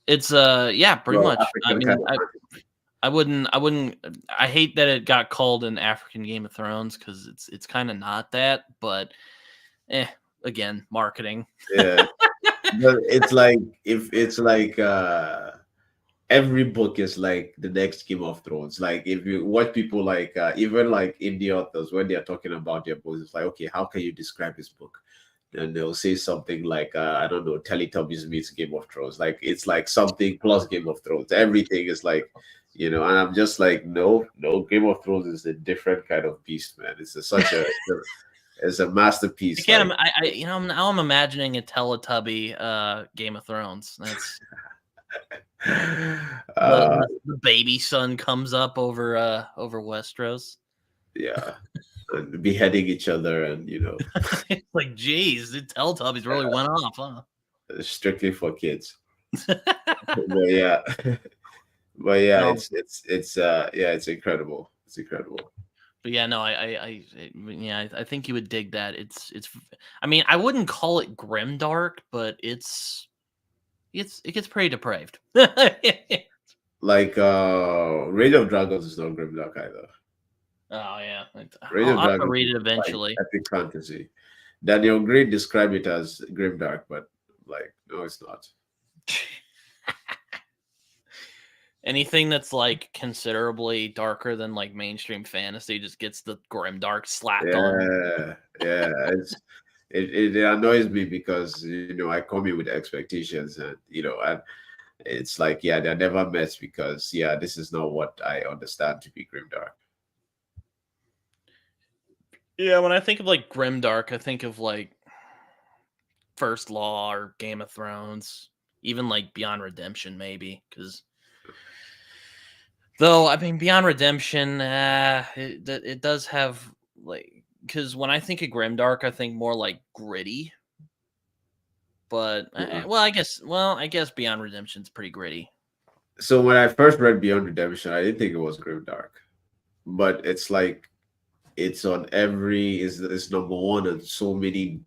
it's yeah, pretty Well, much. I African kind mean, of fantasy. I hate that it got called an African Game of Thrones because it's kind of not that, but eh, again, marketing. Yeah, but it's like if it's like every book is like the next Game of Thrones. Like if you watch people like even like indie authors when they're talking about their books, it's like, okay, how can you describe this book? And they'll say something like I don't know, Teletubbies meets Game of Thrones. Like it's like something plus Game of Thrones. Everything is like, and I'm just like, no, Game of Thrones is a different kind of beast, man. It's a I masterpiece. can't. Like Now I'm imagining a Teletubby Game of Thrones. That's uh the baby son comes up over Westeros. yeah, and beheading each other, and It's like, geez, the Teletubbies really went off, huh? strictly for kids. But yeah, but yeah, No, it's incredible. It's incredible. but yeah, no, yeah, I think you would dig that. It's. I mean, I wouldn't call it grimdark, but it gets pretty depraved. Like Rage of Dragons is not grimdark either. Oh yeah, Rage of I'll have to Dragons read is it like eventually. epic fantasy. Daniel Gray described it as grimdark, but like no, it's not. Anything that's like considerably darker than like mainstream fantasy just gets the grim dark slapped on. Yeah. It annoys me because I come in with expectations, and and it's like, yeah, they're never met because yeah, this is not what I understand to be grimdark. Yeah, when I think of like grim dark, I think of like First Law or Game of Thrones, even like Beyond Redemption, maybe. Because though I mean Beyond Redemption, it does have like because when I think of grim dark, I think more like gritty. But Yeah. I guess Beyond Redemption's pretty gritty. So when I first read Beyond Redemption, I didn't think it was grimdark, but it's like it's on every is number one on so many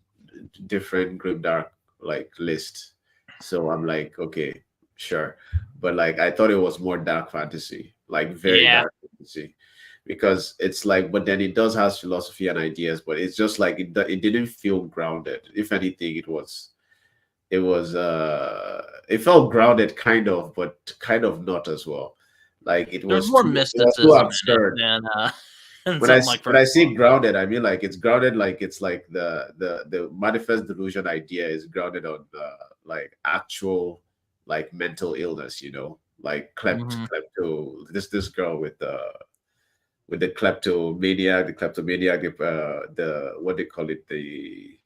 different grimdark like list. So I'm like, okay, sure, but like I thought it was more dark fantasy, like very Yeah, dark fantasy, because it's like, but then it does has philosophy and ideas, but it's just like it didn't feel grounded. If anything, it felt grounded kind of, but kind of not as well. Like there's more it was too mysticism in it absurd. than something like When I First say grounded, I mean like it's grounded, like it's like the manifest delusion idea is grounded on like actual like mental illness, like Mm-hmm. klepto, this girl with the kleptomaniac, the what they call it, the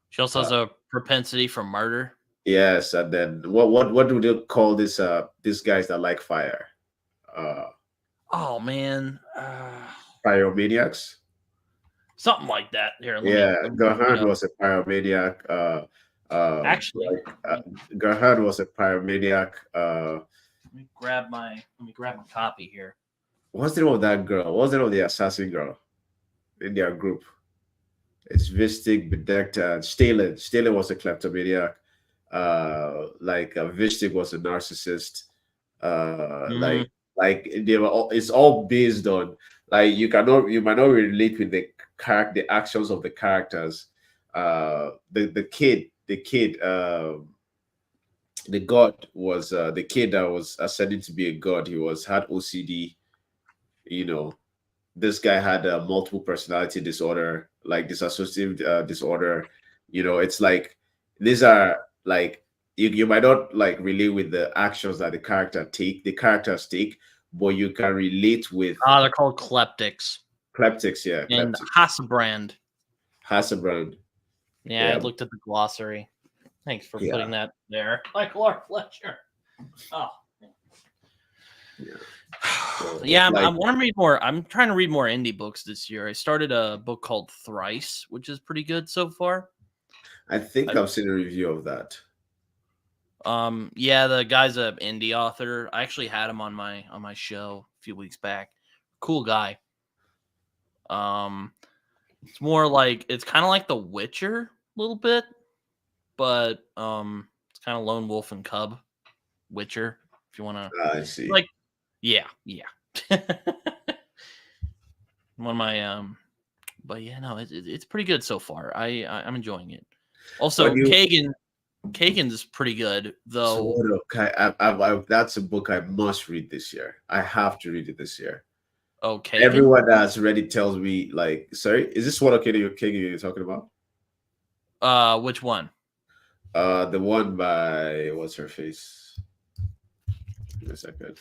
She also uh, has a propensity for murder. yes, and then what do they call this these guys that like fire? Uh Oh man, Pyromaniacs. something like that. Here, Yeah, let me look it Gerhard up. was a pyromaniac. Actually, Gerhard was a pyromaniac. let me grab my copy here. What's the name of that girl? What's the name of the assassin girl in their group? It's Vistig, Bedekt, and Stalin. Stalin was a kleptomaniac. Vistig was a narcissist. Uh, Mm-hmm. like, like they were all. It's all based on like you might not relate with the actions of the characters. The god was the kid that was ascending to be a god. He was had OCD. You know, this guy had a multiple personality disorder, like dissociative disorder. It's like these are like you might not like relate with the actions that the characters take, but you can relate with They're called kleptics kleptics. Yeah, and kleptics. Hasselbrand. Hasselbrand. Yeah, I Yeah, looked at the glossary. Thanks for yeah, putting that there. Like Lord Fletcher. Oh. yeah. So Yeah, it's I like want to read more. I'm trying to read more indie books this year. I started a book called Thrice, which is pretty good so far. I think I, I've seen a review of that. yeah, the guy's a indie author. I actually had him on my show a few weeks back. Cool guy. Um, it's more like it's kind of like The Witcher a little bit, but it's kind of Lone Wolf and Cub Witcher. If you want to I see. like, yeah. One of my but yeah, no, it's pretty good so far. I'm enjoying it. What Also, do you Kagan's is pretty good so though. what okay, that's a book I must read this year. I have to read it this year. Oh, Kagan. Everyone that's read it tells me like, sorry, is this what you're talking about? Which one? The one by what's her face? Give me a second.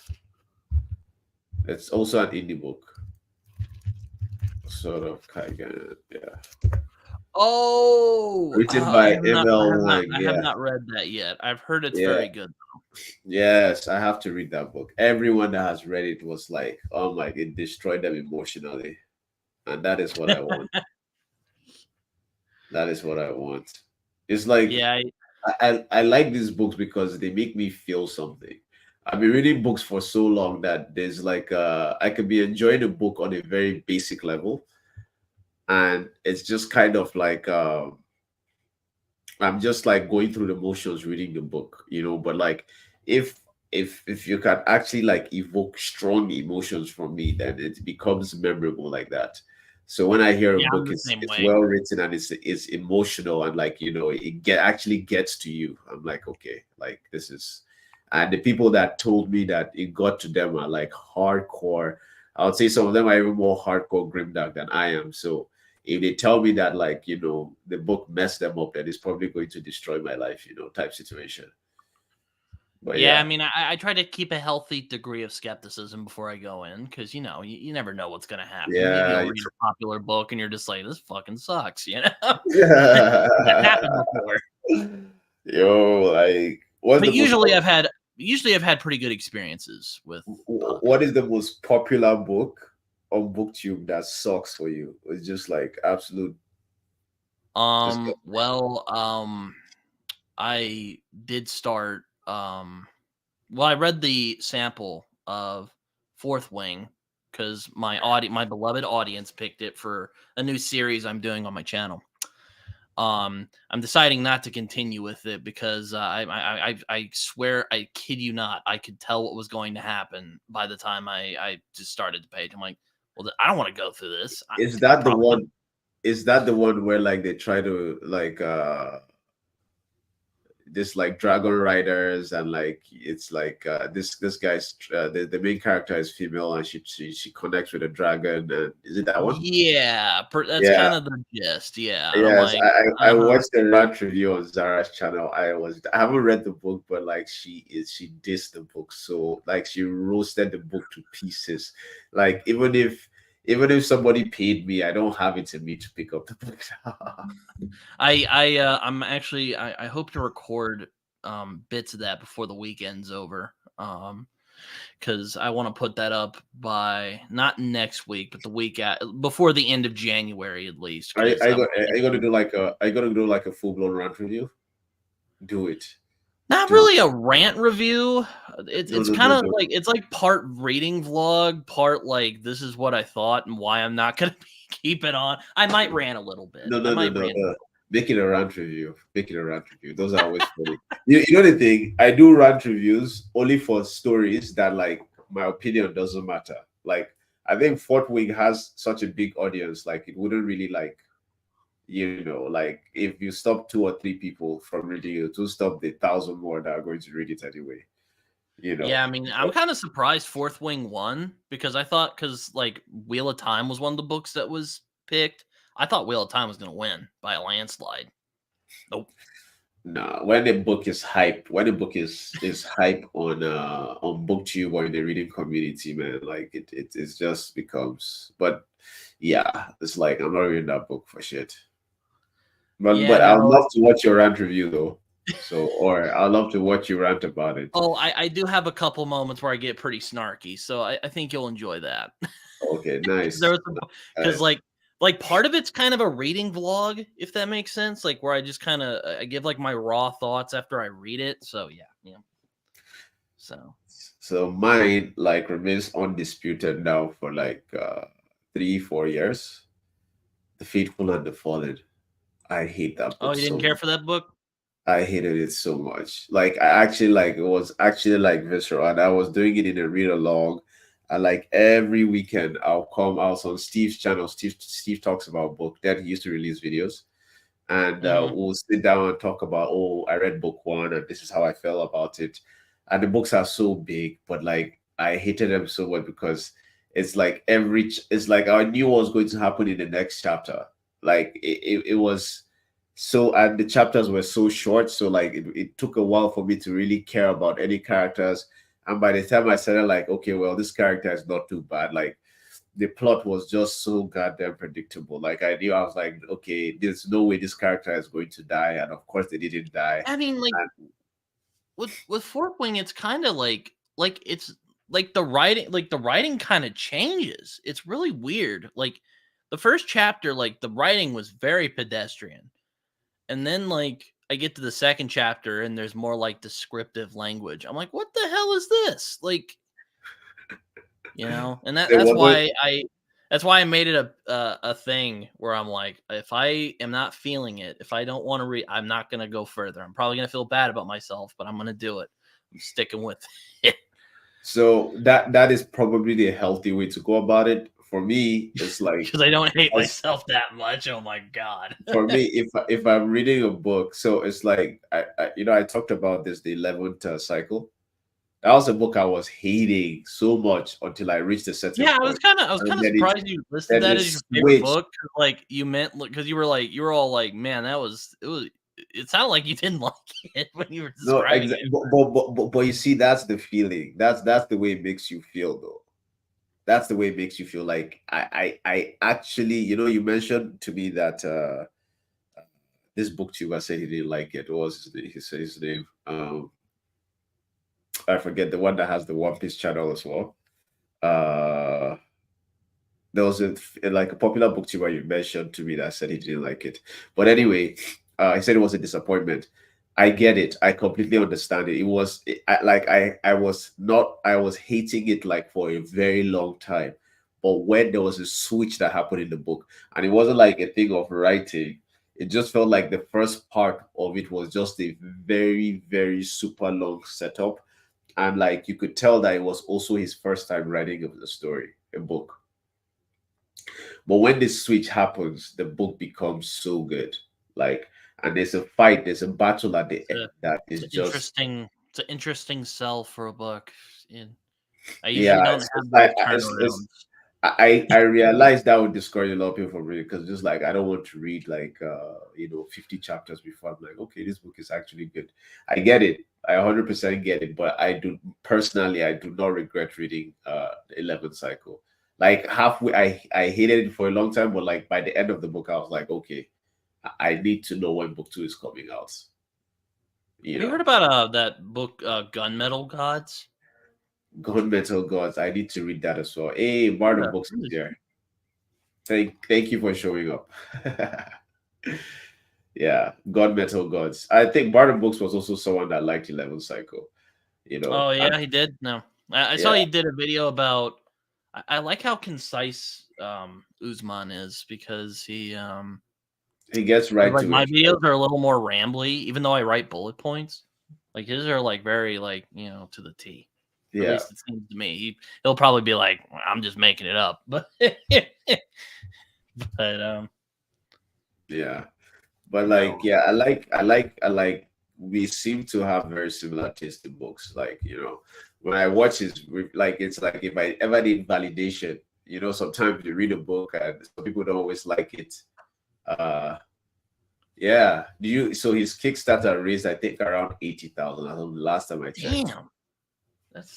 It's also an indie book, sort of kind of, yeah. Oh, Written by ML Wang. I have Yeah, not read that yet. I've heard it's yeah, very good. yes. I have to read that book. Everyone that has read it was like, oh my, it destroyed them emotionally, and that is what I want. That is what I want. It's like Yeah, I like these books because they make me feel something. I've been reading books for so long that there's like I could be enjoying a book on a very basic level, and it's just kind of like I'm just like going through the motions reading the book, but like if if you can actually like evoke strong emotions from me, then it becomes memorable like that. So when I hear a yeah, I'm book, the it's same it's way. well written and it's emotional and like it actually gets to you. I'm like, okay, like this is, and the people that told me that it got to them are like hardcore. I would say some of them are even more hardcore grimdark than I am. So if they tell me that like the book messed them up, then it's probably going to destroy my life, type situation. But Yeah, I yeah, mean, I try to keep a healthy degree of skepticism before I go in because you never know what's gonna happen. Maybe yeah. you'll read a popular book and you're just like, this fucking sucks, That happened before. Yo, like what's But the most usually I've had pretty good experiences with what popular. is the most popular book on BookTube that sucks for you? It's just like absolute just Well, I did start. Well, I read the sample of Fourth Wing because my beloved audience picked it for a new series I'm doing on my channel. I'm deciding not to continue with it because I swear, I kid you not, I could tell what was going to happen by the time I just started the page. I'm like, well, I don't want to go through this. Is I'm that the probably gonna. one? Is that the one where like they try to like this like dragon riders and like it's like this guy's the main character is female and she connects with a dragon and is it that one? Yeah, that's Yeah. kind of the gist. Yeah, and I'm Yes, like, I uh-huh. watched the rant review on Zara's channel. I haven't read the book, but like she dissed the book, so like she roasted the book to pieces. Like even if somebody paid me, I don't have it in me to pick up the book. I'm actually, I hope to record bits of that before the weekend's over. Because I want to put that up by not next week, but the week before the end of January at least. Because I'm Are you gonna do like a are you gonna do like a full blown rant review? Do it. not Do really a rant review. It's no it's no kind no of no like, it's like part reading vlog, part like this is what I thought and why I'm not gonna keep it on. I might rant a little bit. no I no no might no. rant. Make it a rant review. Make it a rant review. Those are always funny. You know the thing? I do rant reviews only for stories that like my opinion doesn't matter. Like I think Fort Wing has such a big audience. Like it wouldn't really like like if you stop 2 or 3 people from reading it, to stop the thousand more that are going to read it anyway. You know. Yeah, I mean, I'm kind of surprised Fourth Wing won because I thought, because like Wheel of Time was one of the books that was picked. I thought Wheel of Time was going to win by a landslide. Nope. Nah, when the book is hype, when the book is hype on BookTube or in the reading community, man, like it just becomes. But yeah, it's like I'm not reading that book for shit. Yeah, But I'd no. love to watch your rant review though. So or I'd love to watch you rant about it. Oh, I do have a couple moments where I get pretty snarky, so I think you'll enjoy that. Okay, There nice, was because nice. like part of it's kind of a reading vlog, if that makes sense. Like where I just kind of I give like my raw thoughts after I read it. So yeah, yeah. So So mine like remains undisputed now for like 3 4 years. The Faithful and the Fallen. I hate that oh, book you didn't so care much. for that book? I hated it so much. Like I actually like it was actually like visceral, and I was doing it in a read along. And like every weekend, I'll come out on Steve's channel. Steve talks about book. Then he used to release videos, and Mm-hmm. we'll sit down and talk about. Oh, I read book one, and this is how I felt about it. And the books are so big, but like I hated them so much because it's like it's like I knew what was going to happen in the next chapter. Like it was so, and the chapters were so short, so like it took a while for me to really care about any characters. And by the time I started like, okay, well, this character is not too bad, like the plot was just so goddamn predictable. Like I knew, I was like, okay, there's no way this character is going to die, and of course they didn't die. I mean, like And with Fork Wing, it's kind of like it's like the writing kind of changes. It's really weird. Like the first chapter, like the writing was very pedestrian, and then like I get to the second chapter and there's more like descriptive language. I'm like, what the hell is this? Like, and there wasn't that's why I made it a thing where I'm like, if I am not feeling it, if I don't want to read, I'm not gonna go further. I'm probably gonna feel bad about myself, but I'm gonna do it. I'm sticking with it. so that is probably the healthy way to go about it. For me, it's like Because I don't hate as myself that much. Oh my god. for me, if I'm reading a book, so it's like I talked about this, the 11th cycle. That was a book I was hating so much until I reached a certain Yeah, point, I was and kind of surprised you listed then that it as your favorite switched. book. 'Cause, like you meant, because you were all like, man, it sounded like you didn't like it when you were No, describing it. but you see, that's the feeling. That's the way it makes you feel, though. That's the way it makes you feel. Like I actually, you mentioned to me that this booktuber said he didn't like it. What was his name? He said his name. I forget, the one that has the One Piece channel as well. Uh, there was like a popular booktuber you mentioned to me that said he didn't like it. But anyway, he said it was a disappointment. I get it. I completely understand it. It was I was not I was hating it like for a very long time. But when there was a switch that happened in the book, and it wasn't like a thing of writing, it just felt like the first part of it was just a very, very super long setup. And like you could tell that it was also his first time writing a story, a book. But when this switch happens, the book becomes so good. Like, and there's a fight, there's a battle at the end that It's is an just, interesting sell for a book. And I usually yeah. don't It's just have like those it's turnarounds. I realized that would discourage a lot of people from reading because just like I don't want to read like 50 chapters before I'm like, okay, this book is actually good. I get it. I 100% get it, but I do personally I do not regret reading the 11th cycle. Like halfway I hated it for a long time, but like by the end of the book I was like, okay, I need to know when book 2 is coming out. You Have you heard know, about that book, Gunmetal Gods? Gunmetal Gods. I need to read that as well. Hey, Bardo Yeah, Books is really. here. Thank you for showing up. Yeah, God Metal Gods. I think Barton Books was also someone that liked 11 Cycle, Oh and yeah, he did. No, I saw yeah, he did a video about. I like how concise Uzman is because he gets because right like to my it. videos are a little more rambly, even though I write bullet points. Like his are like very like to the T. At Yeah, least it seems to me. He'll probably be like, I'm just making it up, but but yeah. But like, no. yeah, I like. We seem to have very similar taste in books. Like, when I watch his, like, it's like if I ever need validation, sometimes you read a book and some people don't always like it. Uh, yeah. So his Kickstarter raised, I think, around 80,000. I think the last time I checked. Damn,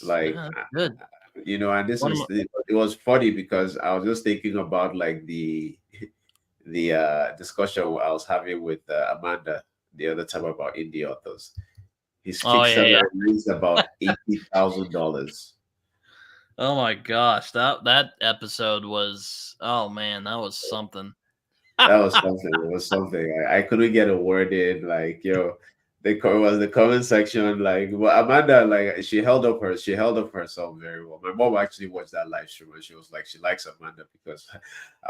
Like, that's good. and this One of was it was funny because I was just thinking about like the discussion I was having with Amanda the other time about indie authors. His oh yeah, yeah. Kickstarter raised about $80,000. Oh my gosh, that episode was oh man, that was something. That was something. It was something. I couldn't get a word in. Like, it was the comment section. Like, well, Amanda, like, she held up herself very well. My mom actually watched that live stream and she was like, she likes Amanda because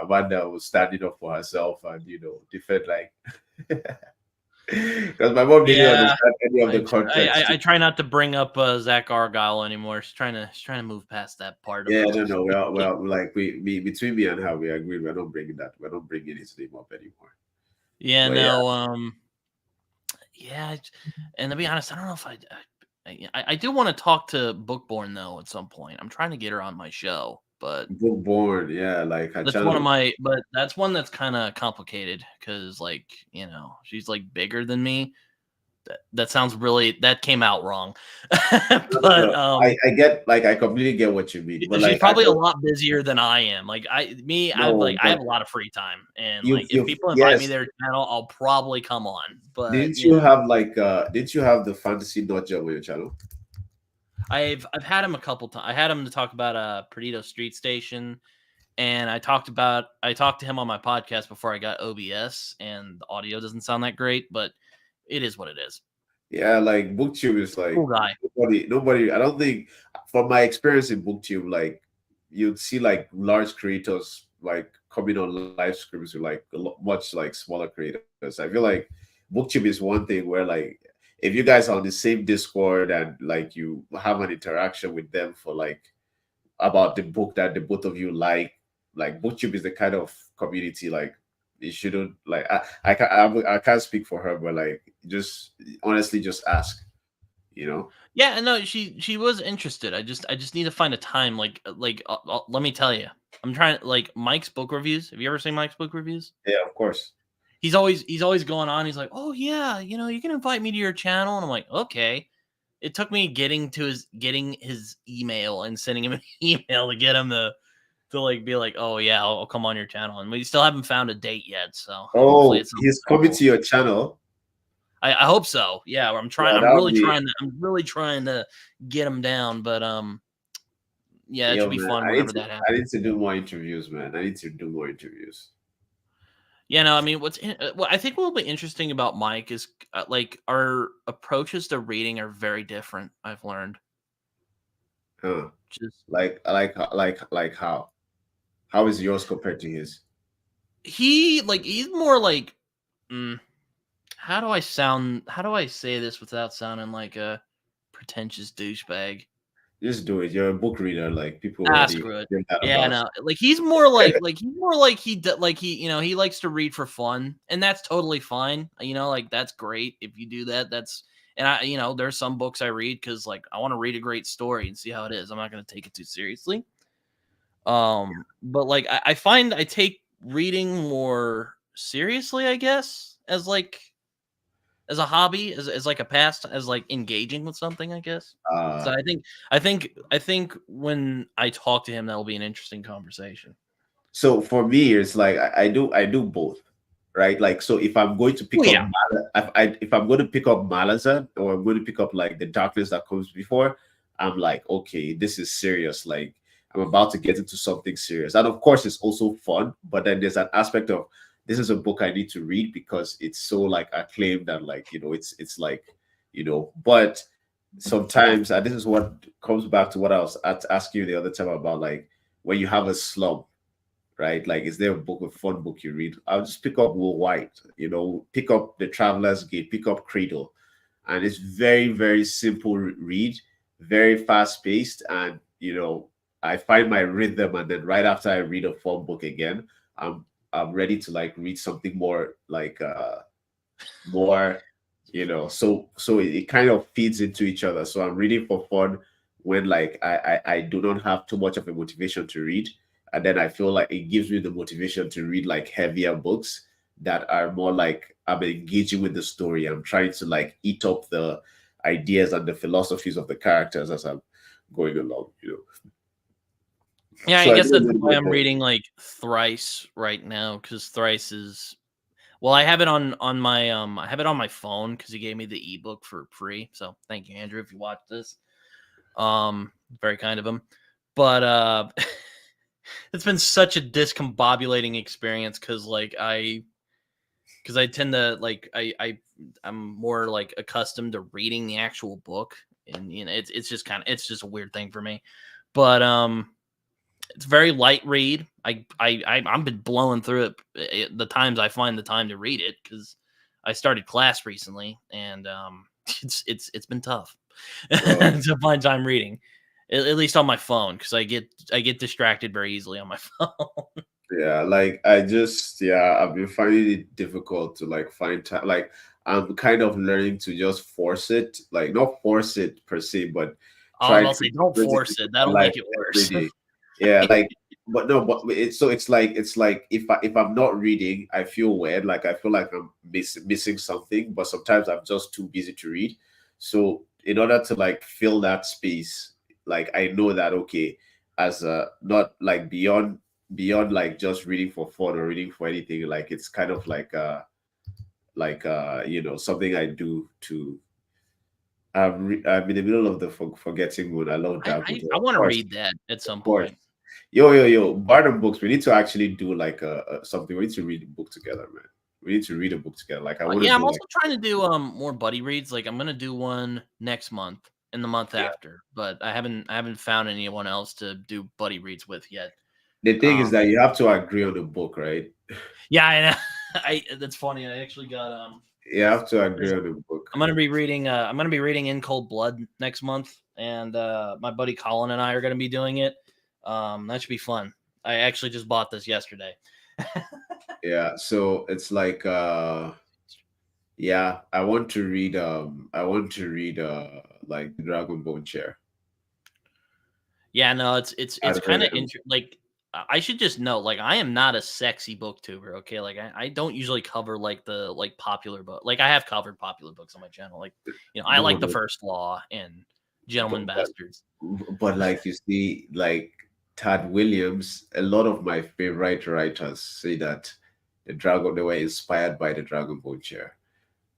Amanda was standing up for herself and defend like. Because my mom didn't Yeah, understand any of the context. I try not to bring up Zach Argyle anymore. She's trying to move past that part of Yeah, him. no. Well, like between me and her, we agreed we're not bringing that. We're not bringing his name up anymore. Yeah, But yeah, no, yeah, and to be honest, I don't know if I do want to talk to Bookborn though at some point. I'm trying to get her on my show, but Bookborn, yeah, like her channel. but that's one that's kind of complicated because like she's like bigger than me. That sounds really that came out wrong, but No, I get like I completely get what you mean, but she's like I probably a don't lot busier than I am. Like know, I but have a lot of free time, and like if you've people invite me yes. to their channel, I'll probably come on. But Didn't you have like didn't you have the fantasy nut job on your channel? I've had him a couple times. I had him to talk about Perdido Street Station, and I talked to him on my podcast before I got OBS, and the audio doesn't sound that great, but it is what it is. Yeah, like BookTube is Cool like guy. nobody. I don't think from my experience in BookTube, like you'd see like large creators like coming on live streams with like much like smaller creators. I feel like BookTube is one thing where like if you guys are on the same Discord and like you have an interaction with them for like about the book that the both of you like BookTube is the kind of community like it shouldn't like I can't speak for her, but like just honestly just ask, you know. Yeah, no, she was interested. I just need to find a time. Let me tell you, I'm trying like Mike's book reviews. Have you ever seen Mike's book reviews? Yeah, of course. He's always going on. He's like, oh yeah, you can invite me to your channel, and I'm like, okay. It took me getting his email and sending him an email to get him to like be like, oh yeah, I'll come on your channel, and we still haven't found a date yet. So hopefully Oh, it's he's something coming cool. to your channel. I hope so. Yeah, I'm trying. Yeah, that would be. I'm really trying to get him down. But yeah, it Yo, should be man, fun whenever that I happens. need to do more interviews, man. I need to do more interviews. Yeah, no, I mean, what I think will be interesting about Mike is like our approaches to reading are very different. I've learned. Huh. Just Like how? How is yours compared to his? he's more like, mm, how do I sound? How do I say this without sounding like a pretentious douchebag? Just do it. You're a book reader. Like people Ah, already screw it. did that Yeah, about no, you. like he's more like he likes to read for fun, and that's totally fine. Like that's great if you do that. And there's some books I read because like I want to read a great story and see how it is. I'm not going to take it too seriously. But like I find I take reading more seriously, I guess, as a hobby, as like a past, as like engaging with something, I guess. So Uh, I think when I talk to him, that'll be an interesting conversation. so for me, it's like I do both, right? Like so, if I'm going to Oh pick up yeah, if I'm going to pick up Malazan or I'm going to pick up like the darkness that comes before, I'm like, okay, this is serious. Like I'm about to get into something serious, and of course, it's also fun. But then there's an aspect of this is a book I need to read because it's so like acclaimed and like it's like but sometimes and this is what comes back to what I was asking you the other time about like when you have a slump, right? Like, is there a book, a fun book you read? I'll just pick up Will White, pick up The Traveler's Gate, pick up Cradle. And it's very, very simple read, very fast paced. And, I find my rhythm. And then right after I read a fun book again, I'm, I'm ready to like read something more like, more so it kind of feeds into each other. So I'm reading for fun when like I do not have too much of a motivation to read, and then I feel like it gives me the motivation to read like heavier books that are more like I'm engaging with the story. I'm trying to like eat up the ideas and the philosophies of the characters as I'm going along. yeah. I So I guess do a that's little why bit of I'm both. reading like Thrice right now because Thrice is well. I have it on my I have it on my phone because he gave me the ebook for free. So thank you, Andrew, if you watch this. Very kind of him. But it's been such a discombobulating experience because I tend to like I'm more like accustomed to reading the actual book, and it's just a weird thing for me. But it's very light read. I've been blowing through it the times I find the time to read it because I started class recently, and it's been tough Well, to find time reading, at least on my phone because I get distracted very easily on my phone. yeah, like I've been finding it difficult to like find time. Like I'm kind of learning to just force it, like not force it per se, but I was try about to to say, don't integrate it force into it. my That'll life make it every worse. day. Yeah, like but no, but it's like if I'm not reading, I feel weird. Like I feel like I'm missing something, but sometimes I'm just too busy to read. So in order to like fill that space, like I know that okay, as not like beyond like just reading for fun or reading for anything, like it's kind of something I do to I'm in the middle of the forgetting mood. I love I that I, book. I Of want to course, read that at of some course. point. Yo, Barnum books. We need to actually do like something. We need to read a book together, man. We need to read a book together. Like I want to Yeah, I'm do like also trying to do more buddy reads. Like I'm gonna do one next month and the month yeah. after, but I haven't found anyone else to do buddy reads with yet. The thing is Um, that you have to agree on the book, right? yeah, I know. That's funny. I actually got You have to agree there's on the book. I'm gonna be reading In Cold Blood next month, and my buddy Colin and I are gonna be doing it. That should be fun. I actually just bought this yesterday. Yeah. So it's like yeah, I want to read like the Dragon Bone Chair. Yeah, no, it's I'd read kind of it. like I should just know, like I am not a sexy booktuber, okay? Like I don't usually cover like the like popular book. Like I have covered popular books on my channel. Like, I No, like The no, First Law and Gentlemen but but Bastards. but like you see, like Tad Williams, a lot of my favorite writers say that they were inspired by the Dragon Ball chair.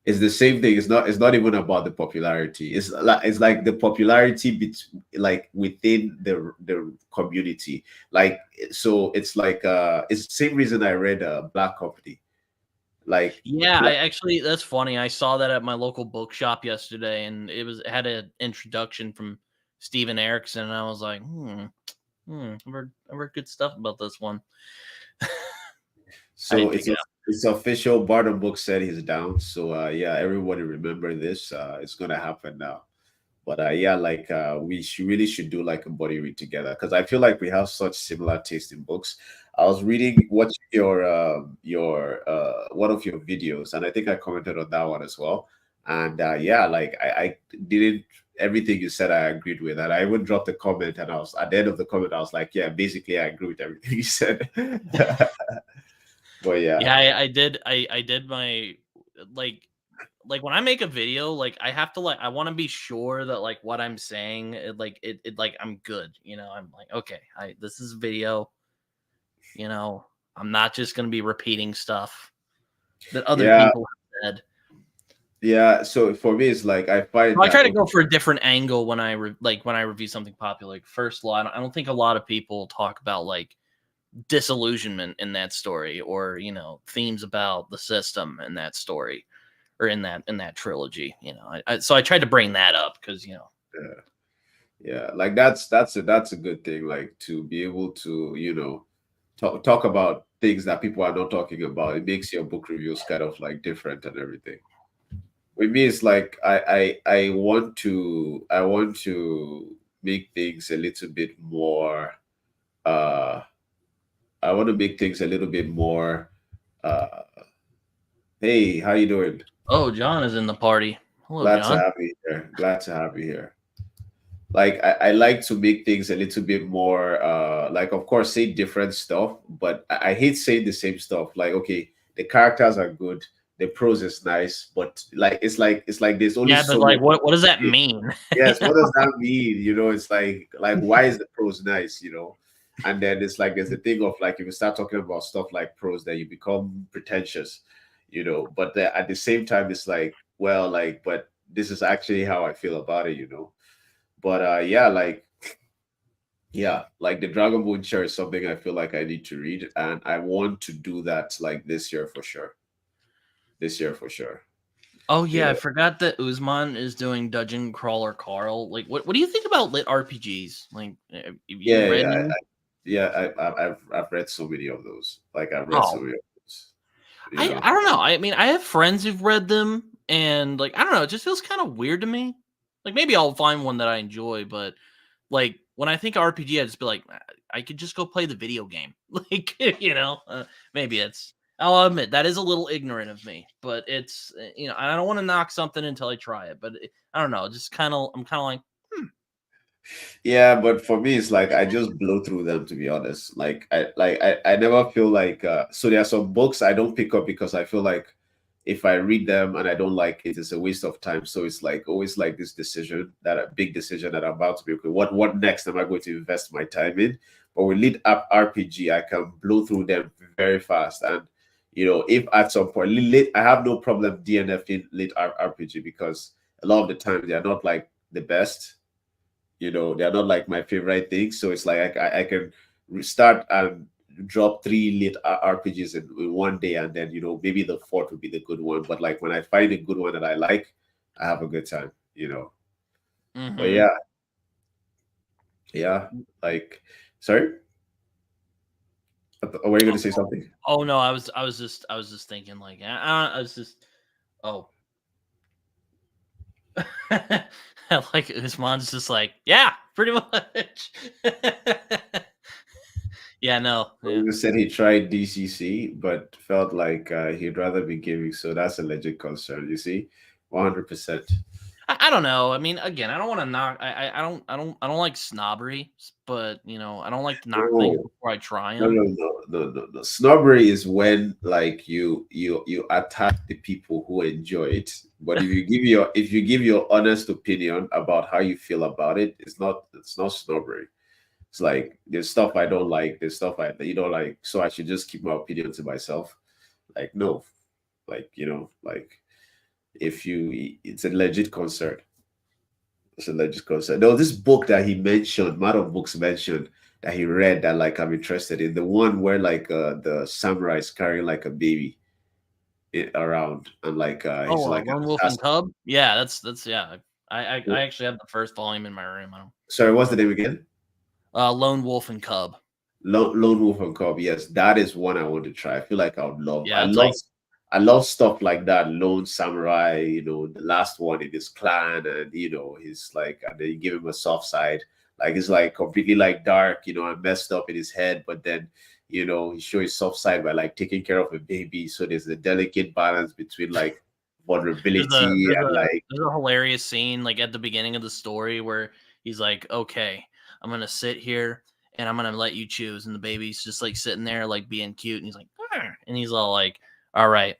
It's the same thing. It's not even about the popularity. It's like the popularity like within the community. Like so it's like it's the same reason I read Black Company. Like, Yeah, I actually that's funny. I saw that at my local bookshop yesterday, and it had an introduction from Steven Erickson, and I was like, I've heard good stuff about this one. I so didn't pick it up. it's official. Barton Book said he's down. So yeah, everybody remember this. It's gonna happen now. But yeah, like really should do like a body read together because I feel like we have such similar taste in books. I was watching your one of your videos, and I think I commented on that one as well. And yeah, like I didn't everything you said I agreed with, and I even dropped a comment, and I was at the end of the comment I was like, yeah, basically I agree with everything you said. But yeah, Yeah, I did. I did my like when I make a video, like I have to I want to be sure that like what I'm saying, it like I'm good. I'm like, okay, this is a video. I'm not just gonna be repeating stuff that other yeah, people have said. yeah. So for me, it's like I find I that try to go for a different angle when when I review something popular. Like, first of all, I don't think a lot of people talk about like disillusionment in that story, or themes about the system in that story, or in that trilogy. So I tried to bring that up because yeah. Yeah, like that's a good thing, like to be able to, talk about things that people are not talking about. It makes your book reviews kind of like different and everything. With me, it's like I want to make things a little bit more uh I want to make things a little bit more uh hey, how you doing? oh, John is in the party. Hello, Glad to John. have you here. Glad to have you here. Like I like to make things a little bit more like of course say different stuff, but I hate saying the same stuff. Like, okay, the characters are good, the prose is nice, but like it's like there's only Yeah, but so like, much. what does that mean? Yes, what does that mean? It's like why is the prose nice? And then it's like there's a thing of like if you start talking about stuff like prose, then you become pretentious. But at the same time, it's like, well, like, but this is actually how I feel about it. But yeah, like the Dragon Ball chair is something I feel like I need to read, and I want to do that like this year for sure. This year for sure. Oh You yeah, I know. forgot that Uzman is doing Dungeon Crawler Carl. Like, what do you think about lit RPGs? Like, have you Yeah, read yeah, any? I've read so many of those. Like I've read so Oh, many of those. You I know. I don't know. I mean, I have friends who've read them, and like, I don't know. It just feels kind of weird to me. Like, maybe I'll find one that I enjoy, but like when I think RPG, I just be like, I could just go play the video game. Like, maybe it's. I'll admit that is a little ignorant of me, but it's I don't want to knock something until I try it. But I don't know. Just I'm kind of like, hmm. Yeah, but for me, it's like I just blow through them to be honest. I never feel like so there are some books I don't pick up because I feel like if I read them and I don't like it, it's a waste of time. So it's like always like this decision, that a big decision that I'm about to be okay. What next am I going to invest my time in? But with lead up RPG, I can blow through them very fast. And if at some point lit, I have no problem DNFing lit RPG because a lot of the time they are not like the best. They're not like my favorite things. So it's like I can restart and drop three late RPGs in one day, and then maybe the fourth would be the good one. But like when I find a good one that I like, I have a good time. But Mm-hmm. yeah, like sorry, were you going to say something? Oh no, I was just thinking like I was just oh like his mom's just like, yeah, pretty much. Yeah, no, yeah. You said he tried DCC, but felt like he'd rather be giving. So that's a legit concern. You see, 100%. I don't know. I mean, again, I don't want to knock. I don't like snobbery, but I don't like to knock things No, before I try no, them. no, no, no, no, no. Snobbery is when like you attack the people who enjoy it. But if you give your honest opinion about how you feel about it, it's not snobbery. It's like there's stuff I don't like, there's stuff that you don't like, so I should just keep my opinion to myself. Like no, like if it's a legit concern. It's a legit concern. There was this book that he mentioned, Madam Books mentioned that he read that like I'm interested in. The one where like the samurai is carrying like a baby. around, and like he's Oh, like an Lone Wolf and assassin. Cub. Yeah, that's yeah. I actually have the first volume in my room. Sorry, I what's the don't name again? Lone Wolf and Cub. Lone Wolf and Cub. Yes, that is one I want to try. I feel like I would love. Yeah, it's like I love stuff like that. Lone Samurai, the last one in his clan, and he's like, and then you give him a soft side. Like it's like completely like dark, and messed up in his head, but then he shows his soft side by like taking care of a baby. So there's a delicate balance between like vulnerability and like there's a hilarious scene like at the beginning of the story where he's like, okay, I'm gonna sit here and I'm gonna let you choose, and the baby's just like sitting there like being cute, and he's like, "Arr," and he's all like, all right,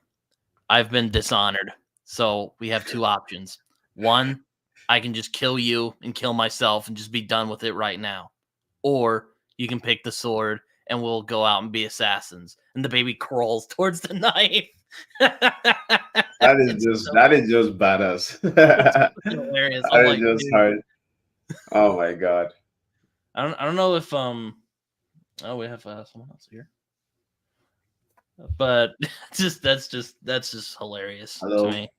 I've been dishonored, so we have two options. One, I can just kill you and kill myself and just be done with it right now, or you can pick the sword and we'll go out and be assassins. And the baby crawls towards the knife. that is just badass. It's That hilarious. I'm is like, just dude, hard. Oh my god. I don't know if oh, we have someone else here, but that's just hilarious to Hello. me.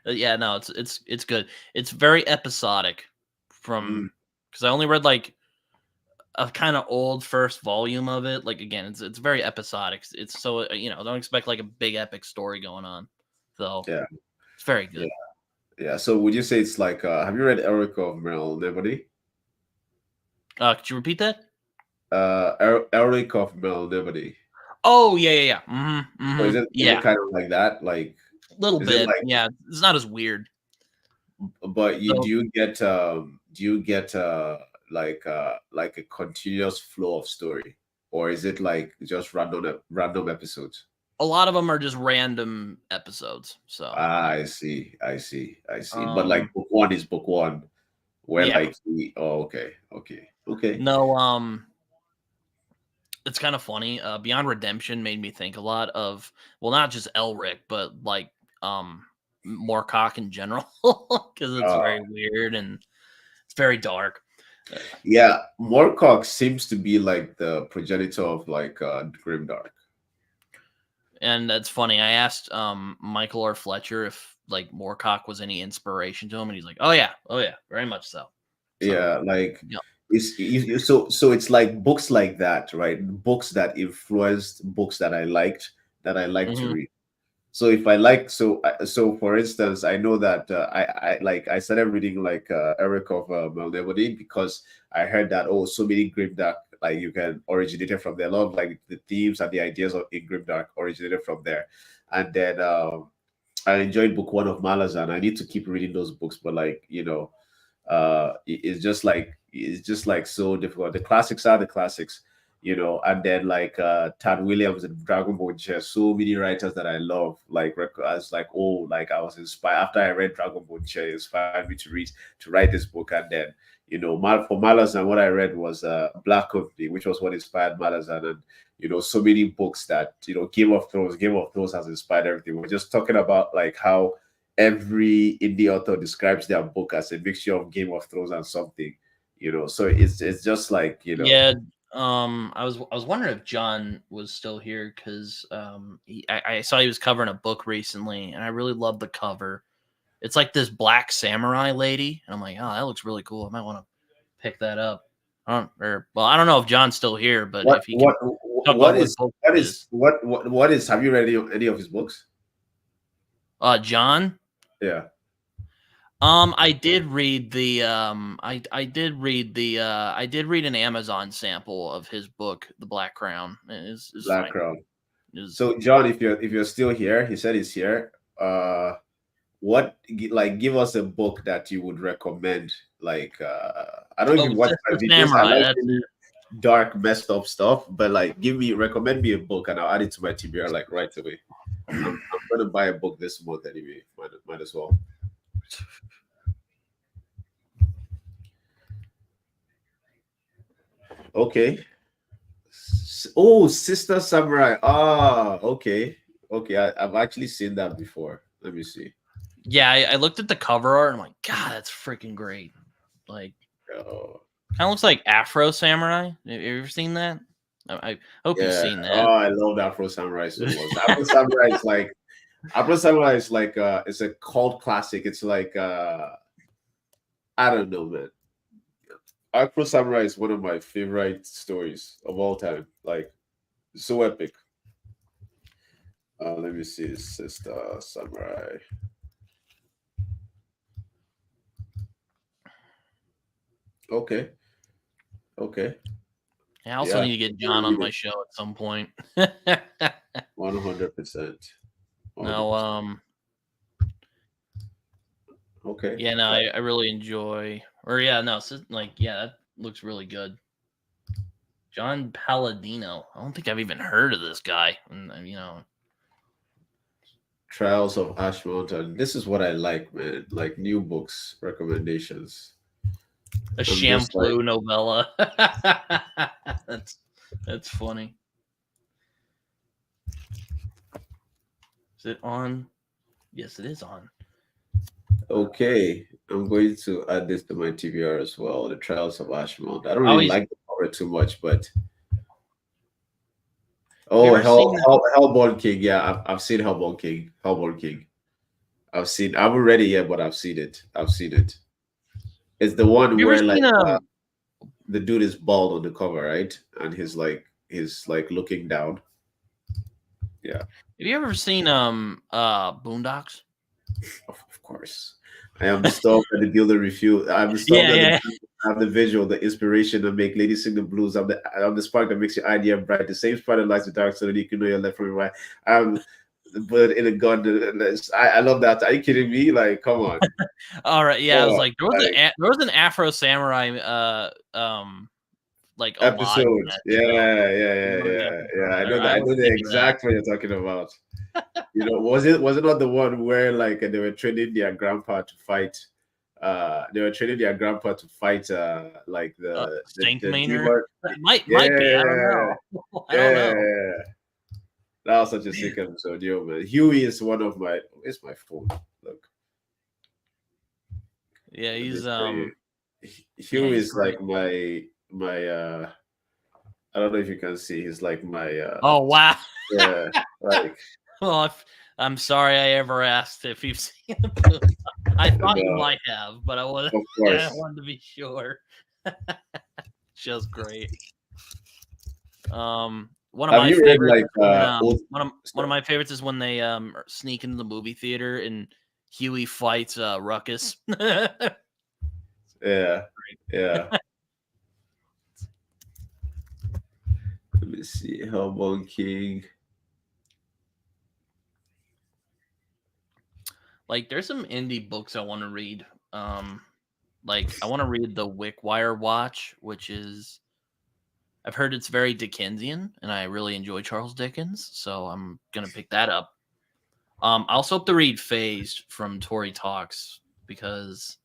Yeah, no, it's good. It's very episodic Mm, from because I only read like a kind of old first volume of it. Like again, it's very episodic. It's so don't expect like a big epic story going on. So yeah, it's very yeah, good. yeah. So would you say it's like have you read Eric of Melnibody? Could you repeat that? Eric of Melnibody. Oh yeah. So is it Yeah, kind of like that? Like a little is it bit. like Yeah, it's not as weird. but you So do you get like a continuous flow of story? Or is it like just random episodes? a lot of them are just random episodes. So Ah, yeah. I see. But like Um. book one is book one, where Yeah. like okay. No. It's kind of funny. Beyond Redemption made me think a lot of not just Elric, but like Moorcock in general, because it's Uh, very weird and it's very dark. Uh, yeah, Moorcock seems to be like the progenitor of like Grimdark. And that's funny. I asked Michael or Fletcher if like Moorcock was any inspiration to him, and he's like, oh yeah, very much so. So Yeah, like yeah. so it's like books like that, right? Books that influenced books that I like to Hmm. read. So if I like so for instance, I know that I started reading like Eric of Melnebody because I heard that so many Grimdark like you can originated from there. A lot of like the themes and the ideas of in Grimdark originated from there. And then I enjoyed book one of Malazan. I need to keep reading those books, but like it's just like so difficult. The classics are the classics, and then like Tad Williams and Dragon Ball Chair, so many writers that I love, like I was like, oh, like I was inspired after I read Dragon Ball Chair, it inspired me to write this book. And then for Malazan, what I read was Black Company, which was what inspired Malazan. And so many books that Game of Thrones has inspired everything. We're just talking about like how every indie author describes their book as a mixture of Game of Thrones and something, so it's just like Yeah. I was wondering if John was still here because I saw he was covering a book recently, and I really love the cover. It's like this black samurai lady, and I'm like, oh, that looks really cool. I might want to pick that up. I don't know if John's still here, but what if he can talk about what book it is. what is have you read any of his books? John. Yeah, I did read the I did read the I did read an Amazon sample of his book, The Black Crown. Is Black fine. Crown. Is So John, if you're still here, he said he's here. What like give us a book that you would recommend? Like I don't know if you watch my Sister videos. I Samurai. like That's really it. dark, messed up stuff, but like recommend me a book and I'll add it to my TBR like right away. I'm gonna buy a book this month anyway. Might as well. Okay. Oh, Sister Samurai. Ah, okay. Okay, I've actually seen that before. Let me see. Yeah, I looked at the cover art and I'm like, God, that's freaking great. Like, Oh, kind of looks like Afro Samurai. Have you ever seen that? I hope you've Yeah. seen Oh, that. I love Afro Samurai so much. Afro Samurai is like it's a cult classic. It's like I don't know, man. Afro Samurai is one of my favorite stories of all time. Like so epic. Let me see, Sister Samurai. Okay, okay, I also yeah, need to get I'm gonna John on read my it. show at some point. 100%, one hundred No, percent. Okay, yeah, no, I really enjoy, or yeah, no, like, yeah, that looks really good. John Palladino. I don't think I've even heard of this guy. And Trials of Ash Mountain. This is what I like, man. Like new books recommendations. a I'm just like Champloo novella. that's that's funny. Is it on? Yes, it is on. okay, I'm going to add this to my TBR as well. The Trials of Ashmount. I don't I really always. like the cover too much, but Have you oh, ever seen? Hellborn King. Yeah, I've seen Hellborn King. Hellborn King. I've seen. I haven't read it yet, but I've seen it. I've seen it. It's the Have one you ever where like seen the dude is bald on the cover, right? And he's like looking down. Yeah, Have you ever seen Boondocks? of course. I am the star and the builder refuse. I'm the star Yeah, and yeah. I'm the visual, the inspiration that make ladies sing the blues. I'm the spark that makes your idea bright. The same spark that lights the dark so that you can know your left from your right. I'm the bullet in a gun. I love that. Are you kidding me? Like, come on. All right. Come Yeah, I was on. like, Like there was an Afro Samurai like homage in episodes. that Yeah, show. yeah, One of the yeah, yeah. episodes I there. know that. I I was know the thinking of that. exact what you're talking about. Was it not the one where like they were training their grandpa to fight they were training their grandpa to fight like Stink the Mainer. demon. Might be. I don't Yeah, know. I don't know. yeah. That was such a sick episode, yo man. Huey is one of my where's my phone? Look, Yeah, let me he's tell you. yeah, Huey he's is great. like my I don't know if you can see, he's like my Oh wow. yeah, like Well, I'm sorry I ever asked if you've seen the movie. I thought you no, might have, but of I course. wanted to be sure. Just great. One of Have my you read favorites like is when old one of my favorites is when they sneak into the movie theater and Huey fights Ruckus. yeah, yeah. Let me see. Hellbound King. Like, there's some indie books I want to read. Like I want to read the Wickwire Watch, which is I've heard it's very Dickensian, and I really enjoy Charles Dickens, so I'm gonna pick that up. I also have to read Phased from Tory Talks because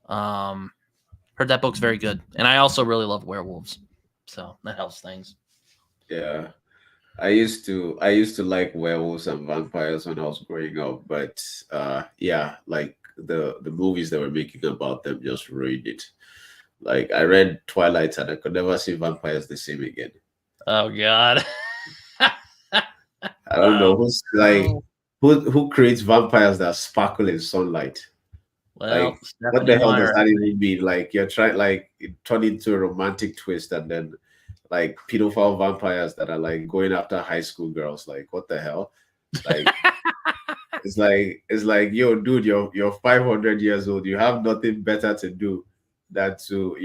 um heard that book's very good, and I also really love werewolves, so that helps things. Yeah. I used to like werewolves and vampires when I was growing up, but yeah, like the movies that were making about them just ruined it. Like I read Twilight and I could never see vampires the same again. Oh God. I don't know who's like No. who creates vampires that sparkle in sunlight. Well, Like what Stephanie the hell does Meyer, I that think. even mean? Like you're trying like it turned into a romantic twist and then like pedophile vampires that are like going after high school girls. Like what the hell? Like it's like yo, dude, you're 500 years old. You have nothing better to do than to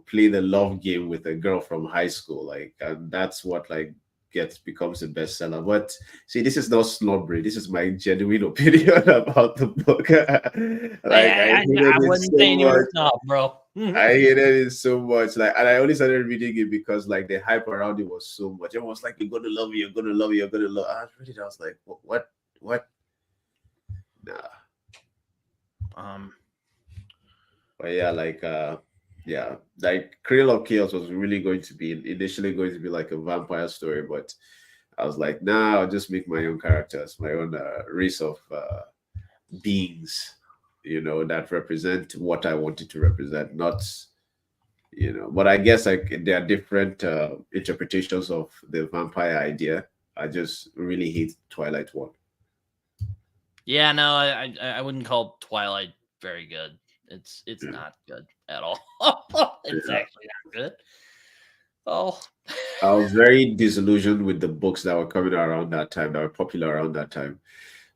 play the love game with a girl from high school. Like, and that's what like becomes a bestseller. But see, this is not snobbery. This is my genuine opinion about the book. Like I I hated it wasn't so saying you were much. a snob, bro. I hated it so much. Like, and I only started reading it because like the hype around it was so much. Everyone was like, "You're gonna love it. You're gonna love it. You're gonna love." I read it. I was like, "What? What? Nah." um, But yeah, like yeah, like Cradle of Chaos was really going to be initially going to be like a vampire story, but I was like, nah, I'll just make my own characters, my own race of beings, that represent what I wanted to represent, not you know. But I guess like there are different interpretations of the vampire idea. I just really hate Twilight one. Yeah, no, I wouldn't call Twilight very good. It's Yeah, not good at all. It's yeah. actually not good. Oh, I was very disillusioned with the books that were coming out around that time, that were popular around that time.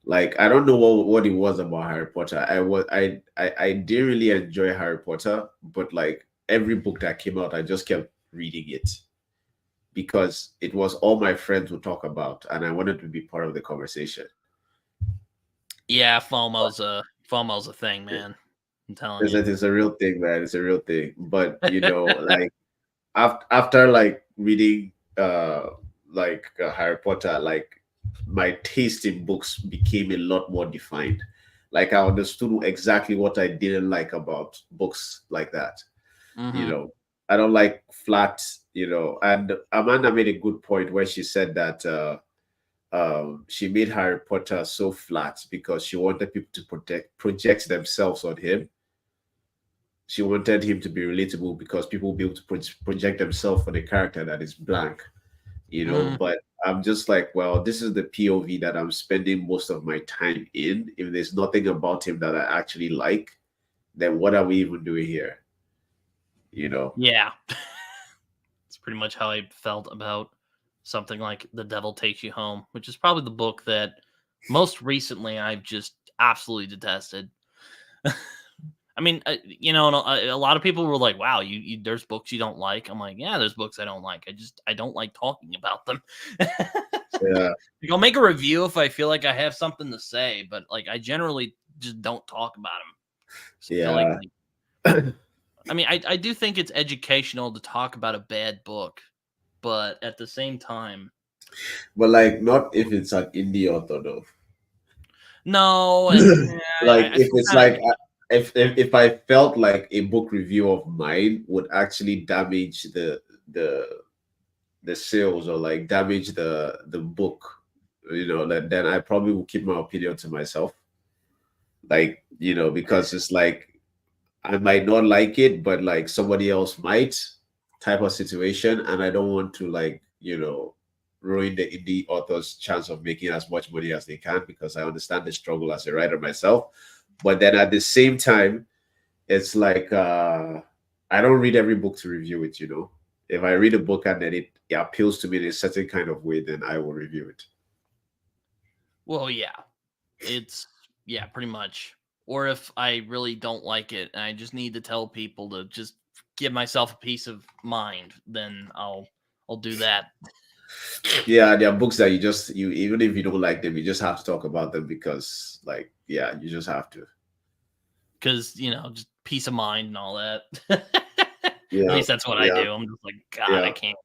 Like I don't know what it was about Harry Potter. I didn't really enjoy Harry Potter, but like every book that came out, I just kept reading it because it was all my friends would talk about, and I wanted to be part of the conversation. yeah, FOMO's a thing, man. I'm telling you. It's a real thing, man. It's a real thing. But you know, like after like reading Harry Potter, like my taste in books became a lot more defined. Like I understood exactly what I didn't like about books like that. You Hmm. know, I don't like flat, you know, and Amanda made a good point where she said that she made Harry Potter so flat because she wanted people to project themselves on him. She wanted him to be relatable because people will be able to project themselves on a character that is blank, you know. Hmm. But I'm just like, well, this is the POV that I'm spending most of my time in. If there's nothing about him that I actually like, then what are we even doing here? You know? Yeah, it's pretty much how I felt about something like The Devil Takes You Home, which is probably the book that most recently I've just absolutely detested. I mean, and a lot of people were like, "Wow, there's books you don't like." I'm like, "Yeah, there's books I don't like. I don't like talking about them." Yeah, Like, I'll make a review if I feel like I have something to say, but like I generally just don't talk about them. I feel yeah. like I mean, I do think it's educational to talk about a bad book, but at the same time, But like, not if it's an indie author though. no, Like I if still it's kind of like if I felt like a book review of mine would actually damage the the sales or like damage the book, you know, then I probably will keep my opinion to myself. Like, you know, because it's like I might not like it, but like somebody else might, type of situation. And I don't want to like, you know, ruin the indie author's chance of making as much money as they can because I understand the struggle as a writer myself. But then at the same time, it's like I don't read every book to review it, you know. If I read a book and then it appeals to me in a certain kind of way, then I will review it. well, yeah, it's yeah, pretty much. Or if I really don't like it and I just need to tell people to just give myself a peace of mind, then I'll do that. Yeah, there are books that you even if you don't like them, you just have to talk about them because like yeah, you just have to. Because just peace of mind and all that. At Yeah, least that's what I yeah, do. I'm just like, God, I yeah, can't.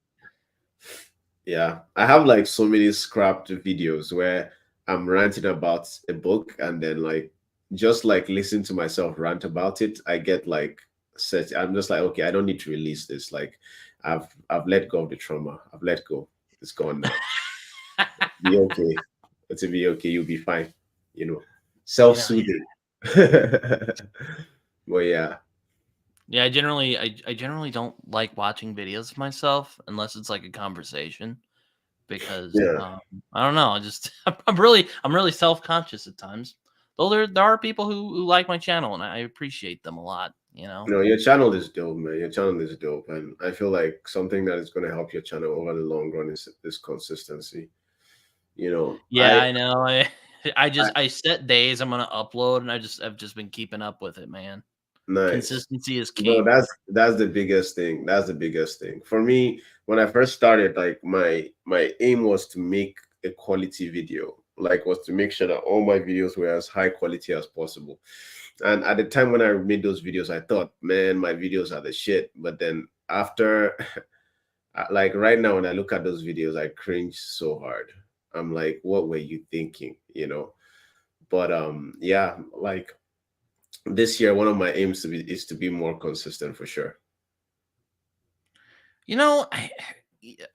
yeah. I have like so many scrapped videos where I'm ranting about a book and then like just like listen to myself rant about it. I get like set. I'm just like, okay, I don't need to release this. Like I've let go of the trauma. I've let go. It's gone now. Be okay. It's be okay. You'll be fine. You know, Yeah. self-soothing. But yeah, Yeah, I generally don't like watching videos of myself unless it's like a conversation because yeah. I don't know. I just I'm really self conscious at times. Though there are people who like my channel and I appreciate them a lot. You know. You know, your channel is dope, man. Your channel is dope, and I feel like something that is going to help your channel over the long run is consistency. You know, Yeah, I know. I I set days I'm gonna upload and I've just been keeping up with it, man. nice, Consistency is bro. key. That's the biggest thing. That's the biggest thing for me. When I first started, like my aim was to make a quality video. Like was to make sure that all my videos were as high quality as possible. And at the time when I made those videos, I thought, man, my videos are the shit. But then after like right now when I look at those videos I cringe so hard. I'm like, what were you thinking, you know? But yeah, like this year one of my aims is to be more consistent for sure. You know,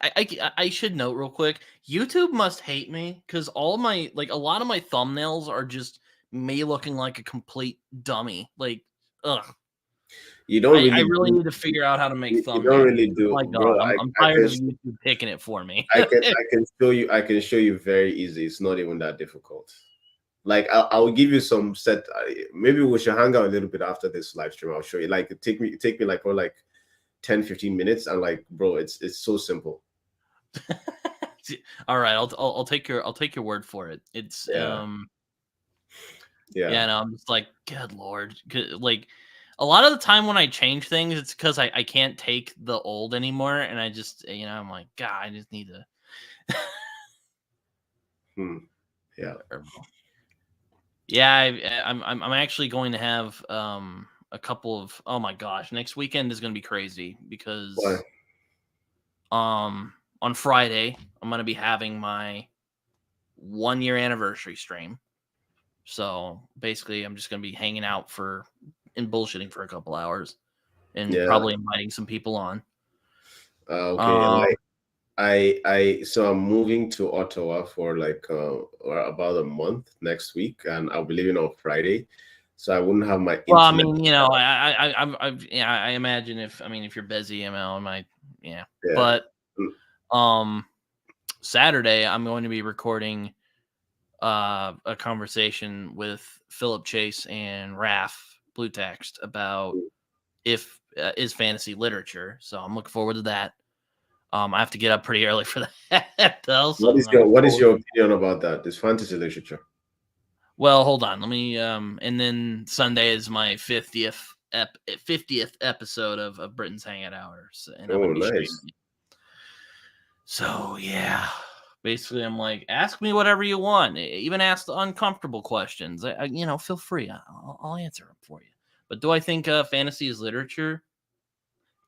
I should note real quick. YouTube must hate me because all my like a lot of my thumbnails are just me looking like a complete dummy. Like, ugh. You don't I really really do. need to figure out how to make You don't thumbnails. really Oh my do, god, bro. I'm tired of YouTube picking it for me. I can show you. I can show you very easy. It's not even that difficult. Like I'll give you some set. Maybe we should hang out a little bit after this live stream. I'll show you. Like take me like, or like 10-15 minutes, and like, bro, it's so simple. All right, I'll take your word for it. It's Yeah. yeah, no, I'm just like, good lord, like a lot of the time when I change things, it's because I can't take the old anymore, and I just I'm like, God, I just need to. Yeah. Yeah, I'm actually going to have a couple of, oh my gosh, next weekend is going to be crazy because Why? on Friday I'm going to be having my 1 year anniversary stream. So basically I'm just going to be hanging out and bullshitting for a couple hours and Yeah. probably inviting some people on. Okay. Like so I'm moving to Ottawa for like or about a month next week, and I'll be leaving on Friday, so I wouldn't have my Well, I internet. mean, I imagine if you're busy, I might, Yeah. but Mm. Saturday I'm going to be recording a conversation with Philip Chase and Raph Blue Text about if is fantasy literature. So I'm looking forward to that. I have to get up pretty early for that though. So What is your opinion about that? This fantasy literature. well, hold on. Let me and then Sunday is my 50th episode of Britton's Hangout Hours, and I'm Oh, gonna be streaming. nice. So yeah, basically, I'm like, ask me whatever you want. Even ask the uncomfortable questions. Feel free. I'll answer them for you. But do I think fantasy is literature?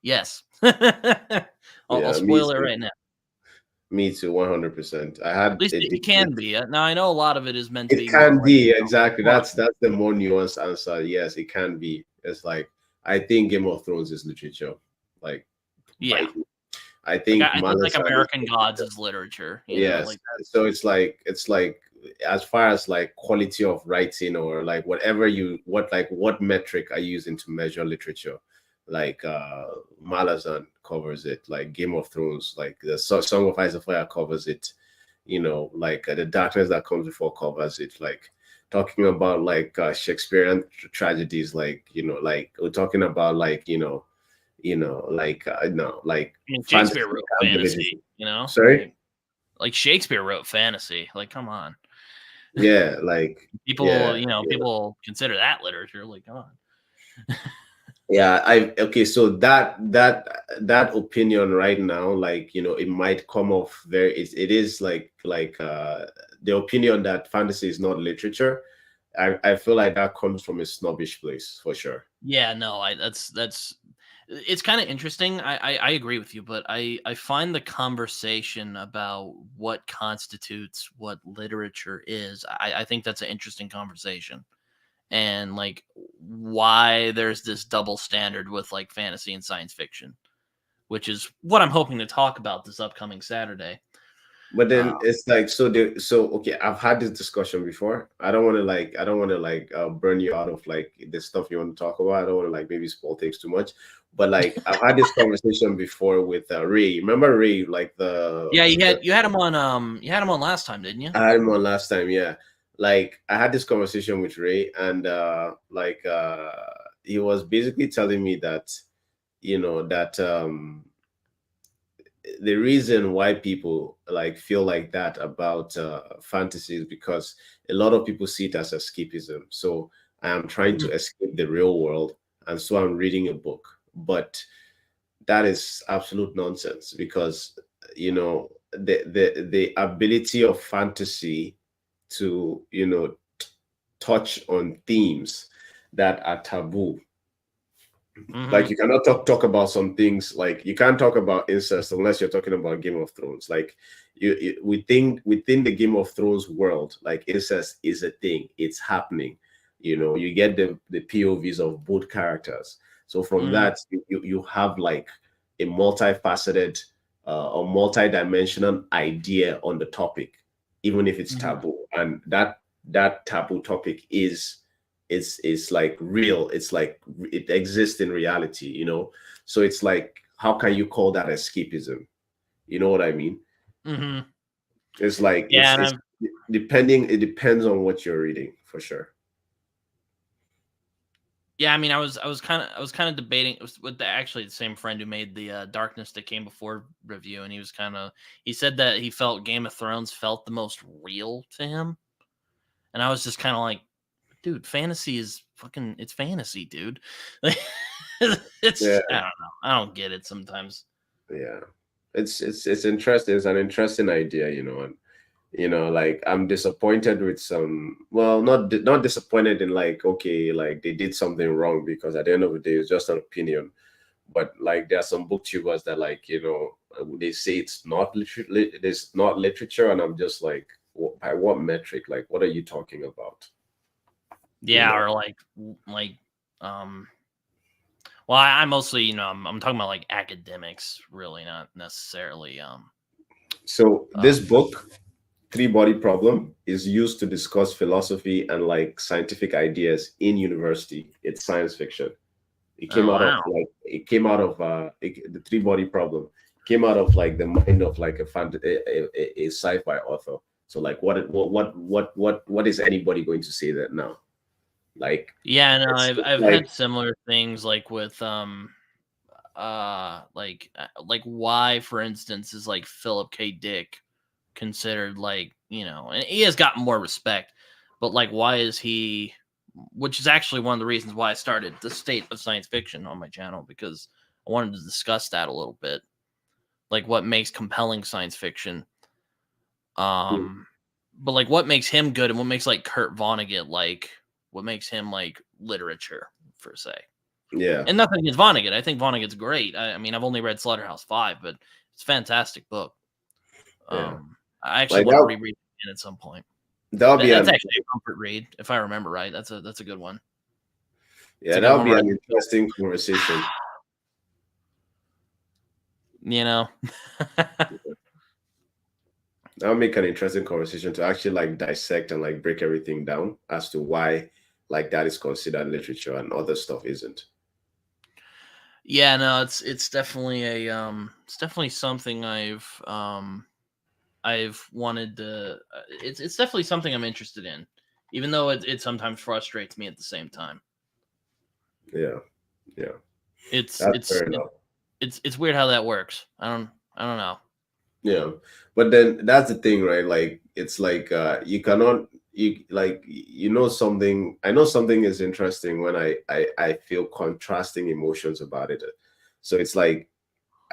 Yes. I'll spoil it right now. Me too, 100%. I had At least a it debate. can be. Now I know a lot of it is meant to It be more can like, be, exactly. fun. That's the more nuanced answer. Yes, it can be. It's like, I think Game of Thrones is literature. Like, Yeah. I think I think like Malazan American Gods is literature. Yes. So it's like as far as like quality of writing, or like what metric are you using to measure literature? Like Malazan covers it, like Game of Thrones, like the Song of Ice and Fire covers it, like the Darkness That Comes Before covers it, like talking about like Shakespearean tragedies, like like we're talking about like like no, like fantasy Shakespeare wrote can't be fantasy. literature. Sorry. Like Shakespeare wrote fantasy. Like, come on. Yeah, like People, people consider that literature. Like, come on. yeah, okay, so that opinion right now, like it might come off very, it is like the opinion that fantasy is not literature. I feel like that comes from a snobbish place for sure. Yeah, no, that's it's kind of interesting. I agree with you, but I find the conversation about what constitutes what literature is, I think that's an interesting conversation. And like why there's this double standard with like fantasy and science fiction, which is what I'm hoping to talk about this upcoming Saturday. But then it's like, so okay, I've had this discussion before. I don't want to like burn you out of like the stuff you want to talk about. I don't want to like maybe spoil things too much. But like I've had this conversation before with Ray. Remember Ray? Like you had him on last time, didn't you? I had him on last time, yeah. Like I had this conversation with Ray, and he was basically telling me that that the reason why people like feel like that about fantasy is because a lot of people see it as escapism. So I am trying to escape the real world, and so I'm reading a book. But that is absolute nonsense, because the ability of fantasy to touch on themes that are taboo. Like you cannot talk about some things, like you can't talk about incest unless you're talking about Game of Thrones. Like within the Game of Thrones world, like incest is a thing, it's happening. You get the POVs of both characters. So from that, you have like a multifaceted or multi-dimensional idea on the topic, even if it's taboo. And that taboo topic is it's like real. It's like it exists in reality, you know. So it's like, how can you call that escapism? You know what I mean? Hmm. It's like Yeah, and it's depending. It depends on what you're reading for sure. yeah, I mean, I was kind of debating with actually the same friend who made the Darkness That Came Before review, and he said that he felt Game of Thrones felt the most real to him, and I was just kind of like, dude, fantasy is fucking, it's fantasy, dude. Like, Yeah, it's I don't know, I don't get it sometimes. yeah. It's interesting. It's an interesting idea, you know, and like I'm disappointed with some. Well, not disappointed in like, okay, like they did something wrong, because at the end of the day, it's just an opinion. But like there are some booktubers that, like, they say it's not literature, and I'm just like, by what metric? Like, what are you talking about? You Yeah, know. or like um well, I mostly, I'm talking about like academics, really, not necessarily So uh this book, Three Body Problem, is used to discuss philosophy and like scientific ideas in university. It's science fiction. It came oh out of wow. like it came out of the Three Body Problem came out of like the mind of like a sci-fi author. So like, what is anybody going to say that now? Like, Yeah, no, it's I've like, had similar things like with like why, for instance, is like Philip K. Dick considered, like, and he has gotten more respect, but like why is he, which is actually one of the reasons why I started the State of Science Fiction on my channel, because I wanted to discuss that a little bit, like what makes compelling science fiction. Um, but like what makes him good and what makes like Kurt Vonnegut, like what makes him like literature per se. yeah, And nothing against Vonnegut. I think Vonnegut's great. I mean, I've only read Slaughterhouse-Five, but it's a fantastic book. yeah. I actually Like want to reread it again at some point. that'll be That's an actually a comfort read, if I remember right. That's a good one. It's yeah, a good that'll one be where an interesting conversation. you know. That'll make an interesting conversation to actually like dissect and like break everything down as to why like that is considered literature and other stuff isn't. Yeah, no, it's definitely it's definitely something I've wanted to. It's definitely something I'm interested in, even though it sometimes frustrates me at the same time. Yeah, yeah. It's That's it's fair it, enough. it's weird how that works. I don't know. Yeah. But then that's the thing, right? Like it's like you cannot you like you know something I know something is interesting when I feel contrasting emotions about it. So it's like,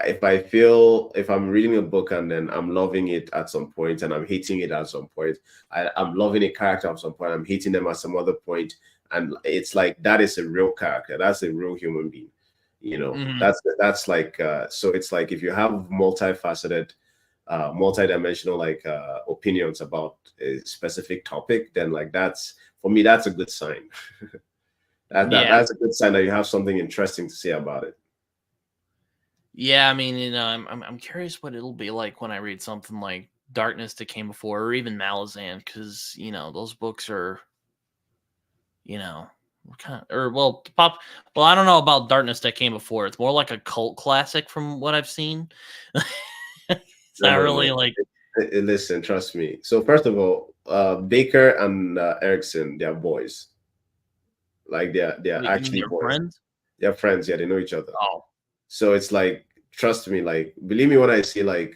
if I'm reading a book and then I'm loving it at some point and I'm hating it at some point, I'm loving a character at some point, I'm hating them at some other point, and it's like that is a real character, that's a real human being, Hmm. that's like so it's like if you have multifaceted, multidimensional like opinions about a specific topic, then like that's for me that's a good sign. Yeah, That's a good sign that you have something interesting to say about it. yeah. I mean, I'm curious what it'll be like when I read something like Darkness That Came Before, or even Malazan, because those books are, what kind of, or well, pop. Well, I don't know about Darkness That Came Before. It's more like a cult classic from what I've seen. It's No, not no, really no. like. Listen, trust me. So first of all, Baker and Erickson, they're boys. Like they're Wait, you mean actually your boys. friends? They're friends. Yeah, they know each other. Oh, So it's like, trust me. Like, believe me when I say like,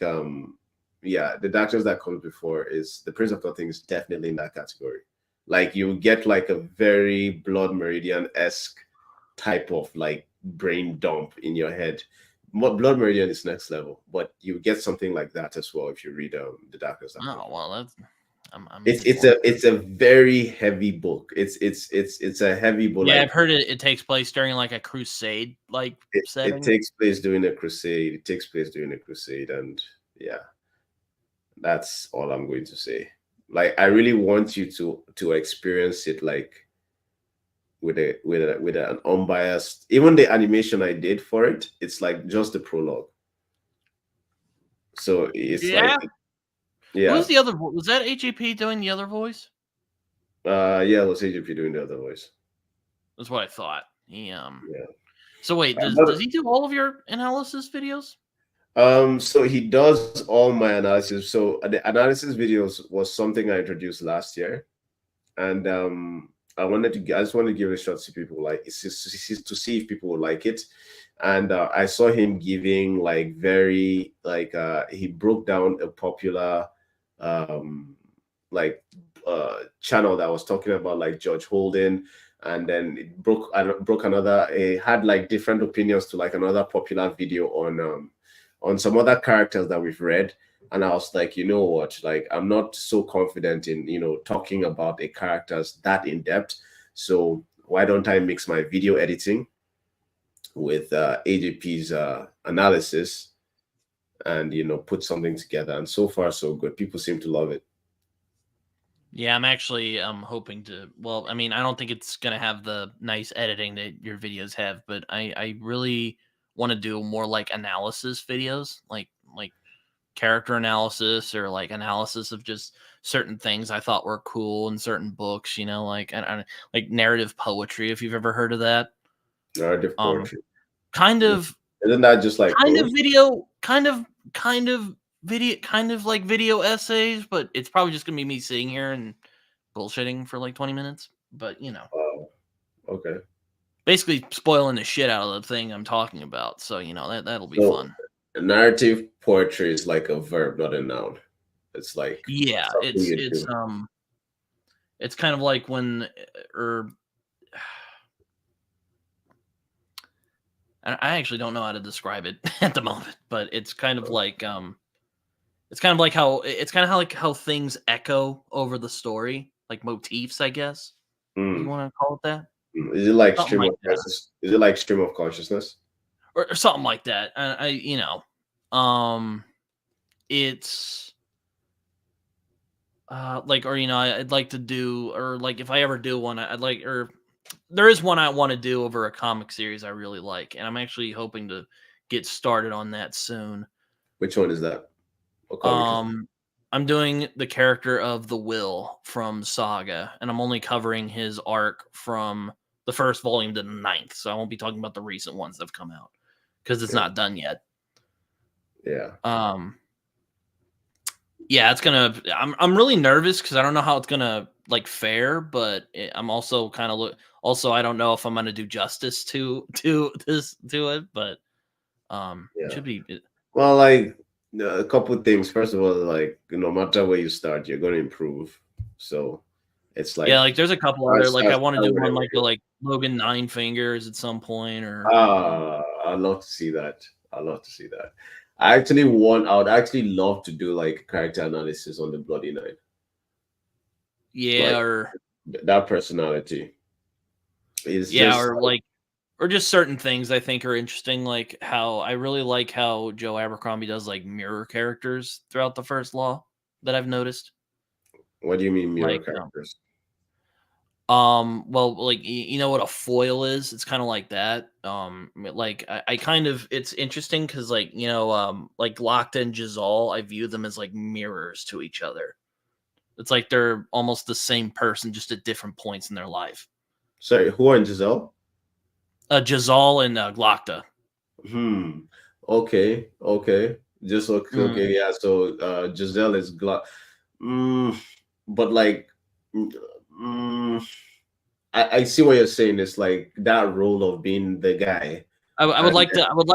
yeah, the Doctors That Comes Before is the Prince of Nothing is definitely in that category. Like you get like a very Blood Meridian esque type of like brain dump in your head. Blood Meridian is next level, but you get something like that as well if you read the Doctors That Comes oh Before. well, that's. I'm in for it. It's a very heavy book. It's a heavy book. Yeah, Like I've heard it takes place during like a crusade like it setting. takes place during a crusade. It takes place during a crusade, and yeah, that's all I'm going to say. Like I really want you to experience it like with an unbiased. Even the animation I did for it, it's like just the prologue. So it's like, Yeah. Who's yeah, the other? Was that HEP doing the other voice? yeah, it was AJP doing the other voice. That's what I thought. Yeah. So wait, Uh, does but- he do all of your analysis videos? So he does all my analysis. So the analysis videos was something I introduced last year, and I just wanted to give it a shot to people, like it's just to see if people would like it. And I saw him giving like very like he broke down a popular um like channel that was talking about like George Holden, and then it broke another. It had like different opinions to like another popular video on some other characters that we've read. And I was like, you know what, like I'm not so confident in talking about a characters that in depth, so why don't I mix my video editing with AJP's analysis, and put something together. And so far so good, people seem to love it. Yeah, I'm actually hoping to. Well, I mean, I don't think it's gonna have the nice editing that your videos have, but I really want to do more like analysis videos, like character analysis or like analysis of just certain things I thought were cool in certain books. Like and like narrative poetry, if you've ever heard of that. Narrative Um, poetry. kind of Isn't that just like kind of prose? video, kind of video, kind of like video essays, but it's probably just gonna be me sitting here and bullshitting for like 20 minutes. But Okay. basically spoiling the shit out of the thing I'm talking about. So that'll be So fun. narrative poetry is like a verb, not a noun. It's like Yeah, something you do. it's kind of like when or I actually don't know how to describe it at the moment, but it's kind of like how things echo over the story, like motifs, I guess, if you Mm. want to call it that. Is it like Something stream like of that. consciousness? Is it like stream of consciousness? Or something like that. It's like, or I'd like to do, or like if I ever do one, I'd like, or there is one I want to do over a comic series I really like, and I'm actually hoping to get started on that soon. Which one is that? What comic is I'm doing the character of the Will from Saga, and I'm only covering his arc from the first volume to the ninth, so I won't be talking about the recent ones that have come out because it's it? not done yet. Yeah. Yeah, it's gonna. I'm really nervous because I don't know how it's gonna like fare, but I'm also kind of also I don't know if I'm gonna do justice to it, but it Yeah. should be. Well, like a couple of things. First of all, like no matter where you start, you're going to improve. So it's Yeah, like like there's a couple other like I want to do one whatever. like like Logan Nine Fingers at some point or I'd love to see that. I'd love to see that. I would actually love to do like character analysis on the Bloody Nine, yeah like that personality is just or like or just certain things I think are interesting, like how I really like how Joe Abercrombie does like mirror characters throughout the first law that I've noticed. what do you mean mirror Like characters? well, like you know what a foil is? It's kind of like that. Like I kind of it's interesting because like like Locked and Giselle, I view them as like mirrors to each other. It's like they're almost the same person, just at different points in their life. Sorry, who are Giselle? Giselle and Glocta. Hmm. Okay. Okay. Just okay. Mm. Okay. Yeah. So Giselle is mm, but like, mm, mm, I see what you're saying. It's like that role of being the guy. I would And like to. I would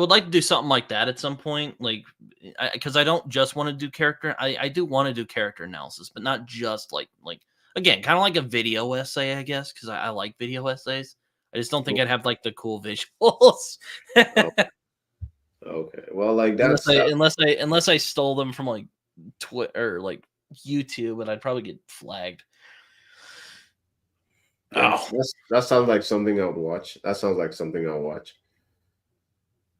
like to do something like that at some point. Like, because I don't just want to do character. I do want to do character analysis, but not just like again, kind of like a video essay, I guess. Because I like video essays. I just don't think I'd have like the cool visuals. oh, okay. Well, like that's Unless I stole them from like Twitter or like YouTube, and I'd probably get flagged. yeah. Oh That sounds like something I would watch. That sounds like something I'll watch.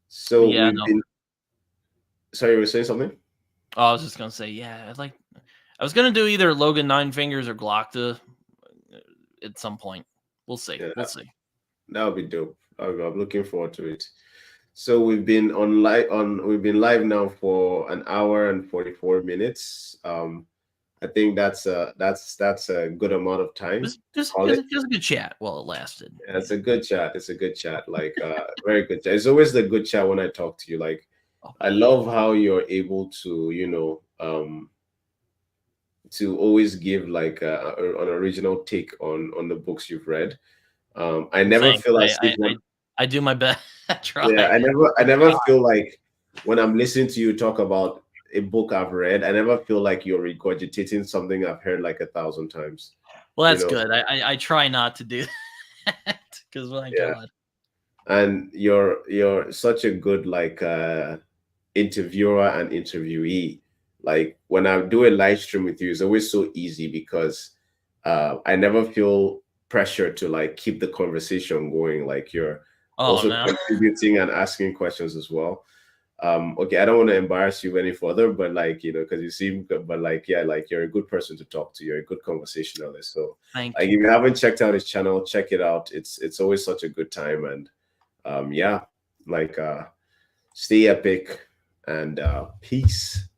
So yeah, we've no. been. Sorry, you were saying something? Oh, I was just gonna say, yeah, I was gonna do either Logan Nine Fingers or Glocta at some point. We'll see. Yeah, We'll see. that would be dope. I'm looking forward to it. So we've been live now for an hour and 44 minutes. I think that's a good amount of It time. was just, Call it. just a good chat while it lasted. Yeah, it's a good chat. It's a good chat. Like very good chat. It's always the good chat when I talk to you. Like Oh, I love how you're able to, to always give like an original take on the books you've read. I never thanks. feel as if I do my best. I try. yeah, I never feel like when I'm listening to you talk about a book I've read, I never feel like you're regurgitating something I've heard like 1,000 times. Well, You that's know, good. I try not to do that because my yeah. God. And you're such a good like interviewer and interviewee. Like when I do a live stream with you, it's always so easy because I never feel pressure to like keep the conversation going. Like you're Oh also no. contributing and asking questions as well. Okay, I don't want to embarrass you any further, but like, because you seem good, but like, yeah, like you're a good person to talk to. You're a good conversationalist. So Thank like if you. you haven't checked out his channel, check it out. It's always such a good time. And yeah, like stay epic and peace.